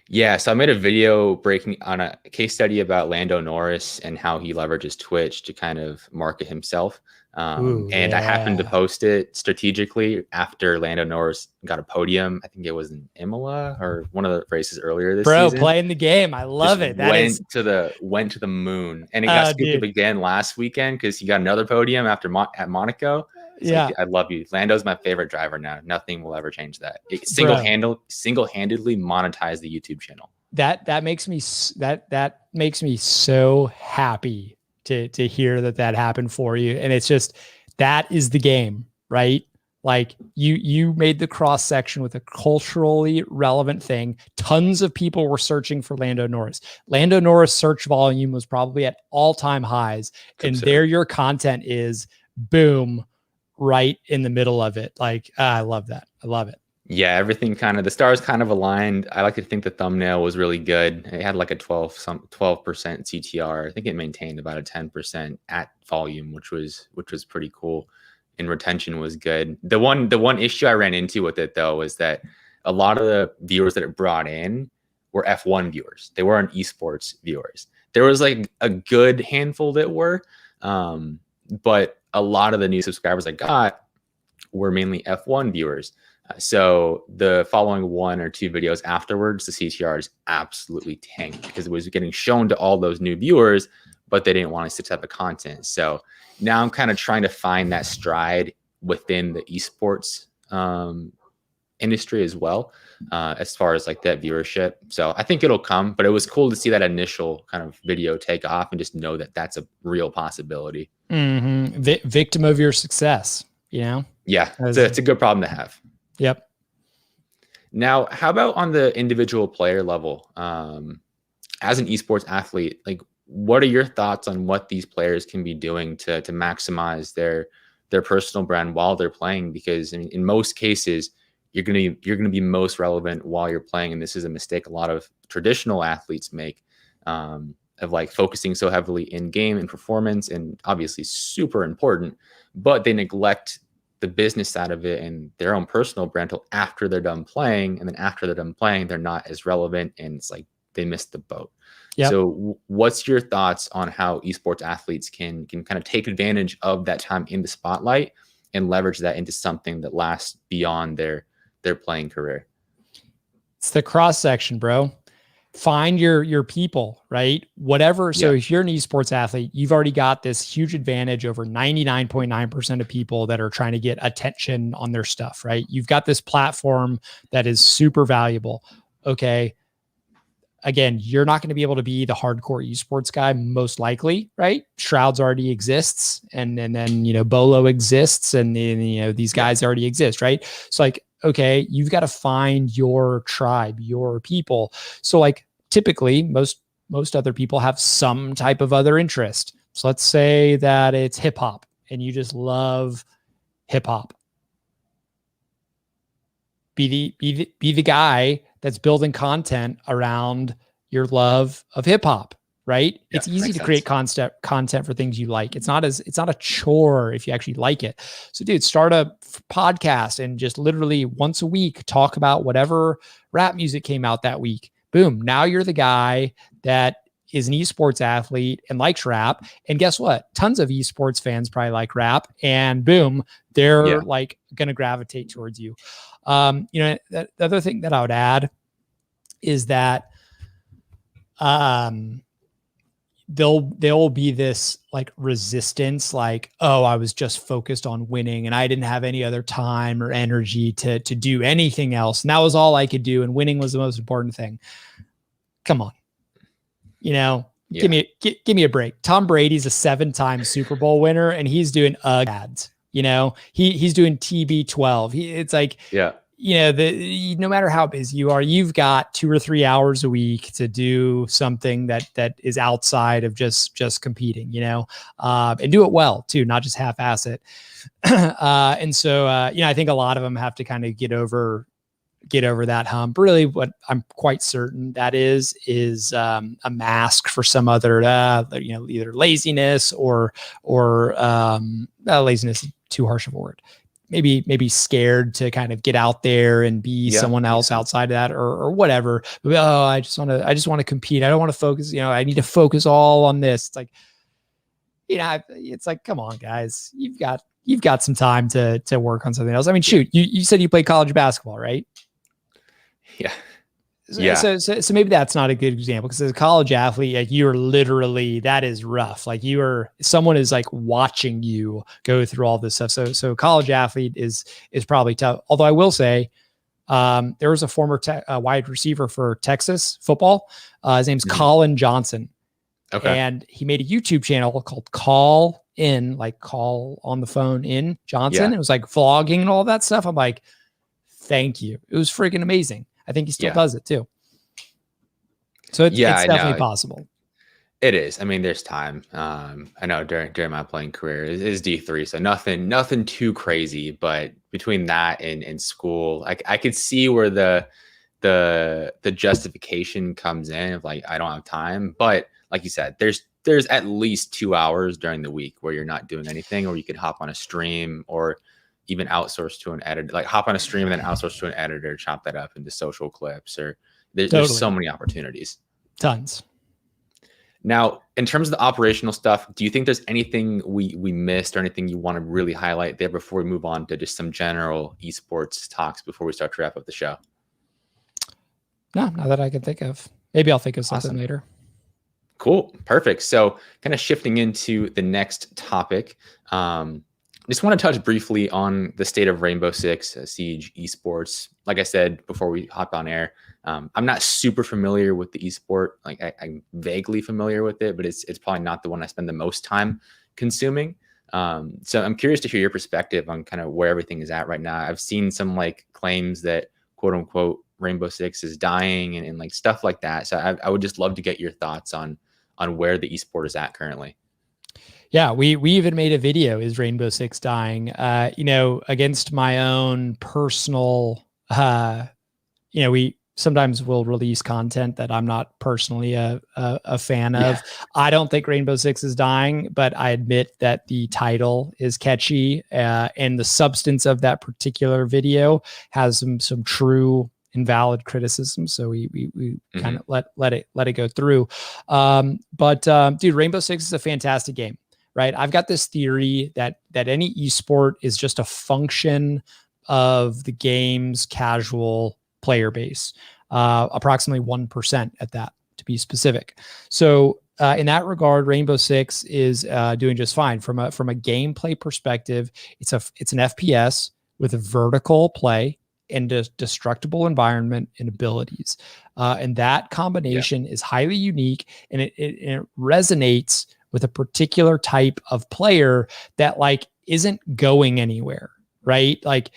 Yeah, so I made a video breaking on a case study about Lando Norris and how he leverages Twitch to kind of market himself. Ooh, And I happened to yeah. post it strategically after Lando Norris got a podium. I think it was in Imola or one of the races earlier this Bro, season. playing the game. I Just love it. That is, went to the moon, and it got scooped up dude. again last weekend because he got another podium after at Monaco. It's Yeah, like, I love you. Lando's my favorite driver now. Nothing will ever change that. It bro. single-handedly monetized the YouTube channel. That makes me that makes me so happy to hear that happened for you. And it's just, that is the game, right? Like you made the cross section with a culturally relevant thing. Tons of people were searching for Lando Norris. Lando Norris search volume was probably at all-time highs, It's and absurd. there your content is, boom, right in the middle of it. Like, I love that. I love it. Yeah, everything kind of, the stars kind of aligned. I like to think the thumbnail was really good. It had like a 12% CTR. I think it maintained about a 10% at volume, which was pretty cool. And retention was good. The one issue I ran into with it though was that a lot of the viewers that it brought in were F1 viewers. They weren't esports viewers. There was like a good handful that were, but a lot of the new subscribers I got were mainly F1 viewers. So the following one or two videos afterwards, the CTR is absolutely tanked because it was getting shown to all those new viewers, but they didn't want to see type of content. So now I'm kind of trying to find that stride within the esports industry as well, as far as like that viewership. So I think it'll come, but it was cool to see that initial kind of video take off and just know that that's a real possibility. Mm-hmm. Victim of your success, you know? Yeah, it's a good problem to have. Yep. Now, how about on the individual player level? As an esports athlete, like, what are your thoughts on what these players can be doing to maximize their personal brand while they're playing? Because in most cases, you're gonna be most relevant while you're playing, and this is a mistake a lot of traditional athletes make, of like focusing so heavily in game and performance, and obviously super important, but they neglect the business side of it and their own personal brand until after they're done playing. And then after they're done playing, they're not as relevant, and it's like they missed the boat. Yep. So what's your thoughts on how esports athletes can kind of take advantage of that time in the spotlight and leverage that into something that lasts beyond their playing career? It's the cross section, bro. Find your people, right? Whatever. So if you're an esports athlete, you've already got this huge advantage over 99.9% of people that are trying to get attention on their stuff, right? You've got this platform that is super valuable. Okay. Again, you're not going to be able to be the hardcore esports guy, most likely, right? Shrouds already exists, and then Bolo exists, and then these guys already exist, right? So like, okay, you've got to find your tribe, your people. So like, typically most other people have some type of other interest. So let's say that it's hip hop and you just love hip hop. Be the guy that's building content around your love of hip hop, right? Yeah, it's easy to create content for things you like. It's not a chore if you actually like it. So dude, start a podcast and just literally once a week talk about whatever rap music came out that week. Boom. Now you're the guy that is an esports athlete and likes rap. And guess what? Tons of esports fans probably like rap, and boom, they're like going to gravitate towards you. The other thing that I would add is that there'll be this like resistance, like, oh, I was just focused on winning and I didn't have any other time or energy to do anything else. And that was all I could do. And winning was the most important thing. Come on. Give me a break. Tom Brady's a 7-time Super Bowl winner and he's doing ads. He's doing TB12. It's like, no matter how busy you are, you've got 2 or 3 hours a week to do something that is outside of just competing, and do it well too, not just half-ass it. And so, I think a lot of them have to kind of get over that hump. Really, what I'm quite certain that is a mask for some other, either laziness or laziness is too harsh of a word. Maybe scared to kind of get out there and be someone else outside of that or whatever. Oh, I just want to compete. I don't want to focus. I need to focus all on this. It's like, it's like, come on, guys, you've got some time to work on something else. I mean, shoot, you said you played college basketball, right? Yeah. So maybe that's not a good example, because as a college athlete, like, you're literally, that is rough. Like, someone is like watching you go through all this stuff. So college athlete is probably tough. Although I will say, there was a former wide receiver for Texas football. His name's Colin Johnson. Okay. And he made a YouTube channel called Call In, like call on the phone in Johnson. It was like vlogging and all that stuff. I'm like, thank you. It was freaking amazing. I think he still does it too. So it's definitely possible. It is. I mean, there's time. I know during my playing career is D3, so nothing too crazy. But between that and school, I could see where the justification comes in of like, I don't have time. But like you said, there's at least 2 hours during the week where you're not doing anything, or you could hop on a stream, or even outsource to an editor, like hop on a stream and then outsource to an editor, chop that up into social clips, or there's so many opportunities. Tons. Now, in terms of the operational stuff, do you think there's anything we missed, or anything you want to really highlight there before we move on to just some general esports talks before we start to wrap up the show? No, not that I can think of. Maybe I'll think of something later. Cool. Perfect. So kind of shifting into the next topic, just want to touch briefly on the state of Rainbow Six Siege Esports. Like I said before we hop on air, I'm not super familiar with the esport. Like, I'm vaguely familiar with it, but it's probably not the one I spend the most time consuming. So I'm curious to hear your perspective on kind of where everything is at right now. I've seen some like claims that quote unquote Rainbow Six is dying and like stuff like that. So I would just love to get your thoughts on where the esport is at currently. Yeah, we even made a video, is Rainbow Six dying? Against my own personal, we sometimes will release content that I'm not personally a fan of. I don't think Rainbow Six is dying, but I admit that the title is catchy, and the substance of that particular video has some true and valid criticism. So we kind of let it go through. Dude, Rainbow Six is a fantastic game. Right. I've got this theory that any esport is just a function of the game's casual player base, approximately 1% at that, to be specific. So in that regard, Rainbow Six is doing just fine from a gameplay perspective. It's an FPS with a vertical play and a destructible environment and abilities, and that combination is highly unique, and it resonates with a particular type of player that like isn't going anywhere, right? Like,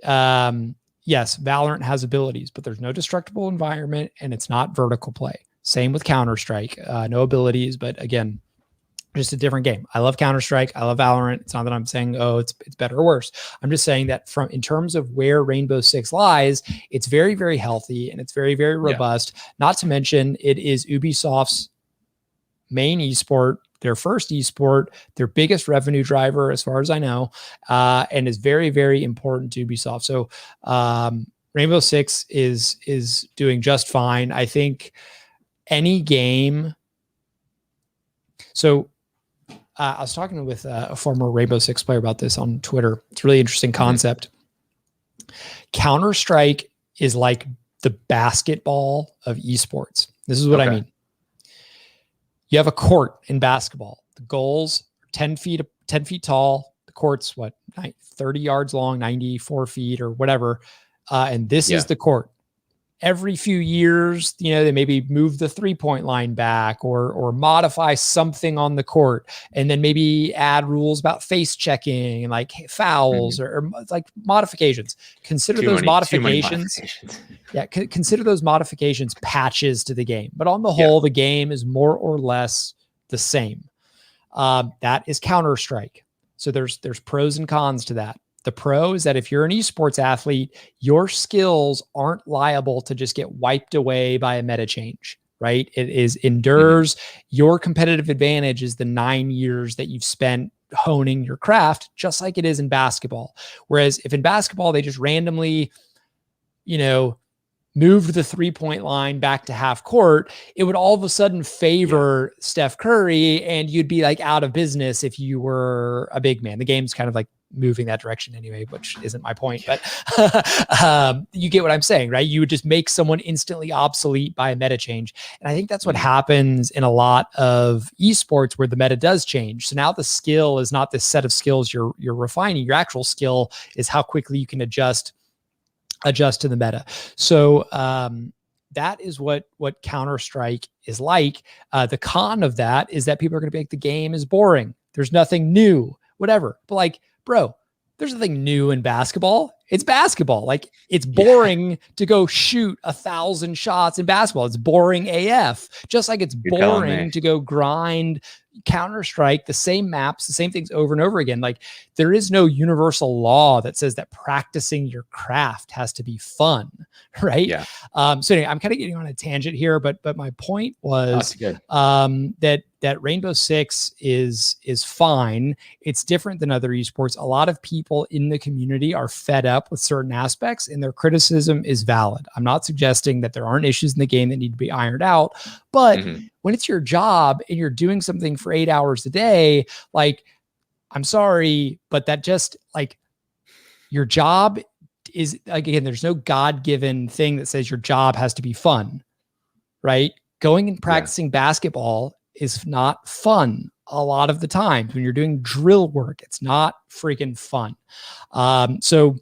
yes, Valorant has abilities, but there's no destructible environment, and it's not vertical play. Same with Counter-Strike, no abilities, but again, just a different game. I love Counter-Strike. I love Valorant. It's not that I'm saying, oh, it's better or worse. I'm just saying that in terms of where Rainbow Six lies, it's very, very healthy, and it's very, very robust. Not to mention, it is Ubisoft's main esport, their first esport, their biggest revenue driver, as far as I know, and is very, very important to Ubisoft. So Rainbow Six is doing just fine. I think any game. So I was talking with a former Rainbow Six player about this on Twitter. It's a really interesting concept. Counter-Strike is like the basketball of esports. This is what I mean. You have a court in basketball. The goals are 10 feet tall. The court's 30 yards long, 94 feet or whatever. And this is the court. Every few years, they maybe move the 3-point line back or modify something on the court, and then maybe add rules about face checking and like fouls or like modifications. Consider those modifications. Consider those modifications patches to the game. But on the whole, the game is more or less the same. That is Counter-Strike. So there's pros and cons to that. The pro is that if you're an esports athlete, your skills aren't liable to just get wiped away by a meta change, right? It endures. Your competitive advantage is the 9 years that you've spent honing your craft, just like it is in basketball. Whereas if in basketball, they just randomly, moved the 3-point line back to half court, it would all of a sudden favor Steph Curry, and you'd be like out of business if you were a big man. The game's kind of like moving that direction anyway, which isn't my point, but you get what I'm saying, right? You would just make someone instantly obsolete by a meta change. And I think that's what happens in a lot of esports where the meta does change. So now the skill is not this set of skills you're refining. Your actual skill is how quickly you can adjust to the meta. So that is what Counter-Strike is like. The con of that is that people are going to be like, the game is boring. There's nothing new, whatever. But like, bro, there's nothing new in basketball. It's basketball. Like, it's boring to go shoot 1,000 shots in basketball. It's boring AF. Just like it's boring to go grind Counter-Strike, the same maps, the same things over and over again. Like, there is no universal law that says that practicing your craft has to be fun, right? Yeah. So anyway, I'm kind of getting on a tangent here, but my point was that Rainbow Six is fine. It's different than other esports. A lot of people in the community are fed up with certain aspects, and their criticism is valid. I'm not suggesting that there aren't issues in the game that need to be ironed out, but when it's your job and you're doing something for 8 hours a day, like, I'm sorry, but that just, like, your job is, again, there's no God-given thing that says your job has to be fun, right? Going and practicing basketball is not fun a lot of the times. When you're doing drill work, it's not freaking fun. So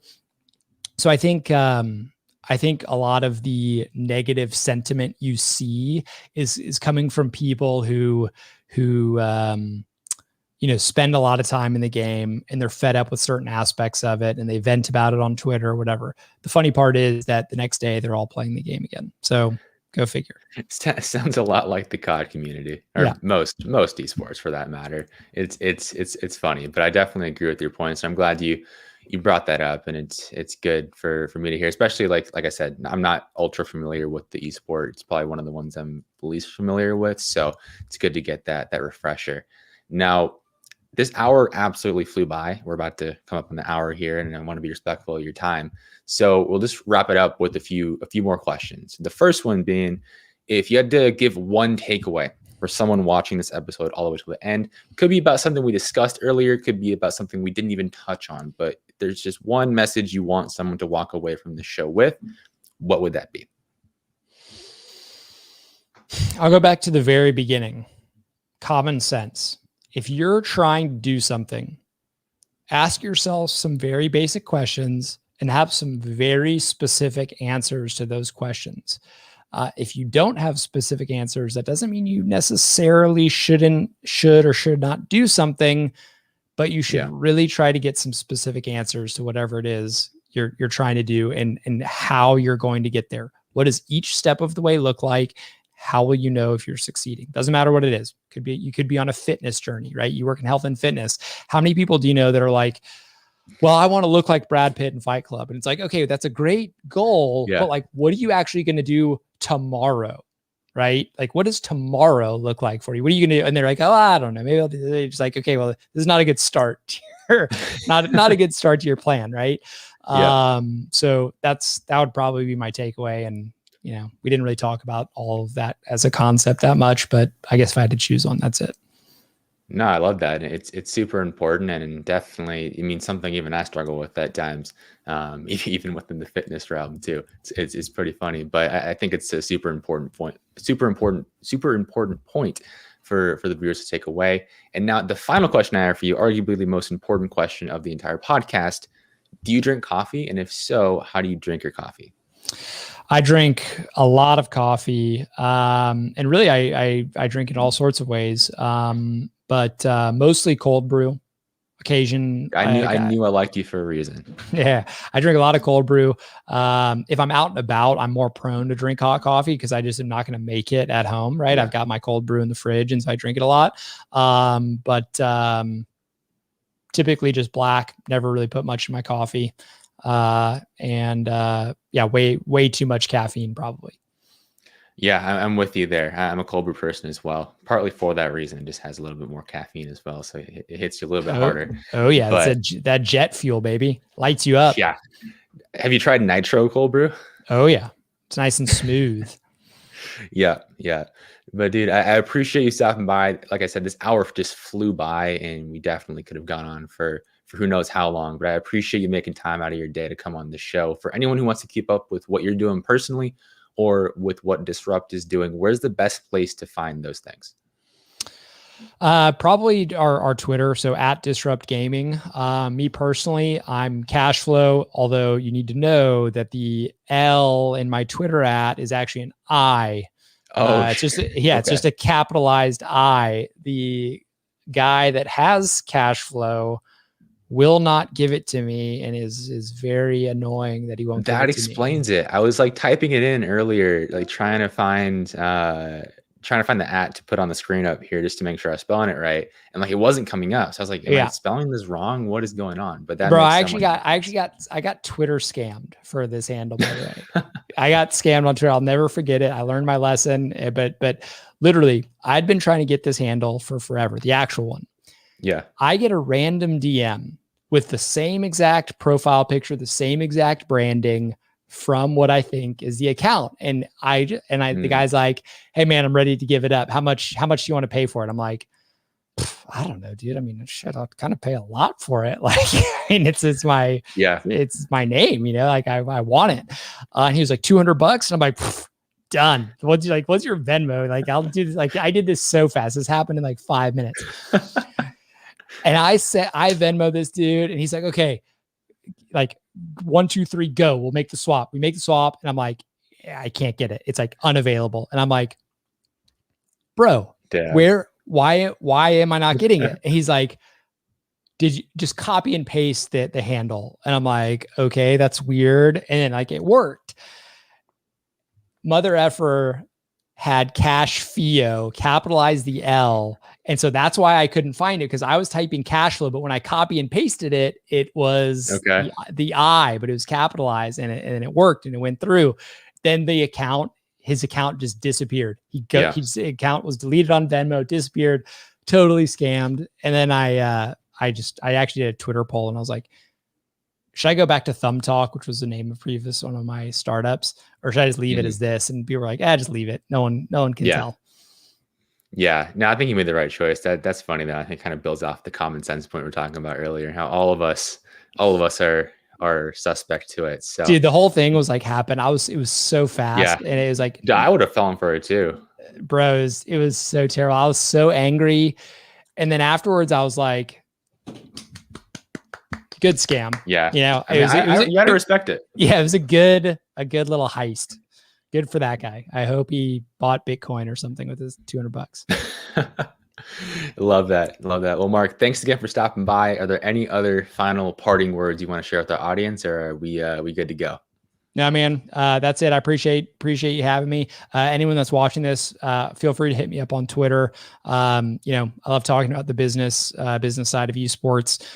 I think a lot of the negative sentiment you see is coming from people who spend a lot of time in the game and they're fed up with certain aspects of it and they vent about it on Twitter or whatever. The funny part is that the next day they're all playing the game again. So go figure. It sounds a lot like the COD community, or most esports for that matter. It's funny, but I definitely agree with your points. I'm glad you brought that up, and it's good for me to hear, especially like I said, I'm not ultra familiar with the esport. It's probably one of the ones I'm least familiar with, so it's good to get that refresher. Now, this hour absolutely flew by. We're about to come up on the hour here, and I want to be respectful of your time. So we'll just wrap it up with a few more questions. The first one being, if you had to give one takeaway for someone watching this episode all the way to the end, could be about something we discussed earlier, could be about something we didn't even touch on, but there's just one message you want someone to walk away from the show with, what would that be? I'll go back to the very beginning. Common sense. If you're trying to do something, ask yourself some very basic questions and have some very specific answers to those questions. If you don't have specific answers, that doesn't mean you necessarily should or should not do something, but you should really try to get some specific answers to whatever it is you're trying to do and how you're going to get there. What does each step of the way look like? How will you know if you're succeeding? Doesn't matter what it is. You could be on a fitness journey, right? You work in health and fitness. How many people do you know that are like, well, I want to look like Brad Pitt in Fight Club? And it's like, okay, that's a great goal, but like, what are you actually going to do tomorrow? Right? Like, what does tomorrow look like for you? What are you going to do? And they're like, oh, I don't know. Maybe I'll do this. It's like, okay, well, this is not a good start. not a good start to your plan. Right. So that would probably be my takeaway. And, we didn't really talk about all of that as a concept that much, but I guess if I had to choose one, that's it. No, I love that. It's super important, and definitely, it means something even I struggle with at times, even within the fitness realm too. It's pretty funny, but I think it's a super important point for the viewers to take away. And now the final question I have for you, arguably the most important question of the entire podcast: do you drink coffee? And if so, how do you drink your coffee? I drink a lot of coffee, and really I drink in all sorts of ways, but mostly cold brew. Occasion. I knew I liked you for a reason. Yeah, I drink a lot of cold brew. If I'm out and about, I'm more prone to drink hot coffee because I just am not going to make it at home, right? I've got my cold brew in the fridge, and so I drink it a lot. But typically just black. Never really put much in my coffee. Way too much caffeine probably. Yeah, I'm with you there. I'm a cold brew person as well, partly for that reason. It just has a little bit more caffeine as well, so it hits you a little bit harder. Oh yeah, that jet fuel, baby, lights you up. Yeah. Have you tried nitro cold brew? Oh yeah, It's nice and smooth. Yeah. But dude, I appreciate you stopping by. Like I said, this hour just flew by, and we definitely could have gone on for who knows how long. But I appreciate you making time out of your day to come on the show. For anyone who wants to keep up with what you're doing personally or with what Disrupt is doing, where's the best place to find those things? Probably our Twitter. So at Disrupt Gaming. Me personally, I'm Cashflo, although you need to know that the L in my Twitter is actually an I. It's just, it's just a capitalized I. The guy that has Cashflo will not give it to me and is very annoying that he won't give it to me. That explains it. I was like typing it in earlier, like trying to find the @ to put on the screen up here just to make sure I was spelling it right. And like it wasn't coming up. So I was like, am I spelling this wrong? What is going on? But that I got Twitter scammed for this handle, by the way. I got scammed on Twitter. I'll never forget it. I learned my lesson, but literally I'd been trying to get this handle for forever, the actual one. Yeah. I get a random DM with the same exact profile picture, the same exact branding from what I think is the account. And the guy's like, hey man, I'm ready to give it up. How much do you want to pay for it? I'm like, I don't know, dude. I mean, shit, I'll kind of pay a lot for it. Like, I mean, it's my name, you know, like I want it. And he was like $200. And I'm like, done. What's your Venmo? Like, I'll do this. Like, I did this so fast. This happened in like 5 minutes. And I said, I Venmo this dude. And he's like, okay, like 1, 2, 3, go. We'll make the swap. We make the swap. And I'm like, yeah, I can't get it. It's like unavailable. And I'm like, bro, why am I not getting it? And he's like, did you just copy and paste the handle? And I'm like, okay, that's weird. And then like it worked. Mother effer had Cashflo, capitalized the L. And so that's why I couldn't find it, because I was typing Cashflow, but when I copy and pasted it, it was the I, but it was capitalized, and it worked and it went through. Then his account just disappeared. His account was deleted on Venmo, disappeared, totally scammed. And then I actually did a Twitter poll, and I was like, should I go back to Thumb Talk, which was the name of previous one of my startups, or should I just leave it as this? And people were like, just leave it. No one can tell. Yeah. No, I think you made the right choice. That's funny though. I think it kind of builds off the common sense point we were talking about earlier, how all of us are suspect to it. So dude, the whole thing was like happened. It was so fast. And it was like, I would have fallen for it too. Bro, it was so terrible. I was so angry. And then afterwards I was like, good scam. Yeah. You know, you got to respect it. Yeah. It was a good little heist. Good for that guy. I hope he bought Bitcoin or something with his $200. Love that. Well, Mark, thanks again for stopping by. Are there any other final parting words you want to share with the audience, or are we good to go? No, man, that's it. I appreciate you having me. Anyone that's watching this, feel free to hit me up on Twitter. I love talking about the business side of esports.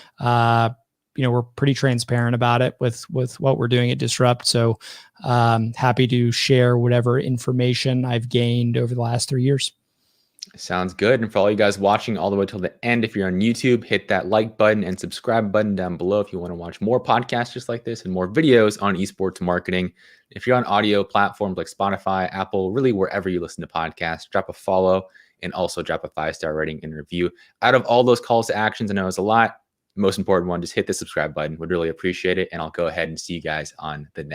We're pretty transparent about it with what we're doing at Disrupt. So happy to share whatever information I've gained over the last 3 years. Sounds good. And for all you guys watching all the way till the end, if you're on YouTube, hit that like button and subscribe button down below if you want to watch more podcasts just like this and more videos on esports marketing. If you're on audio platforms like Spotify, Apple, really wherever you listen to podcasts, drop a follow and also drop a 5-star rating and review. Out of all those calls to actions, I know it's a lot. Most important one, just hit the subscribe button. Would really appreciate it. And I'll go ahead and see you guys on the next.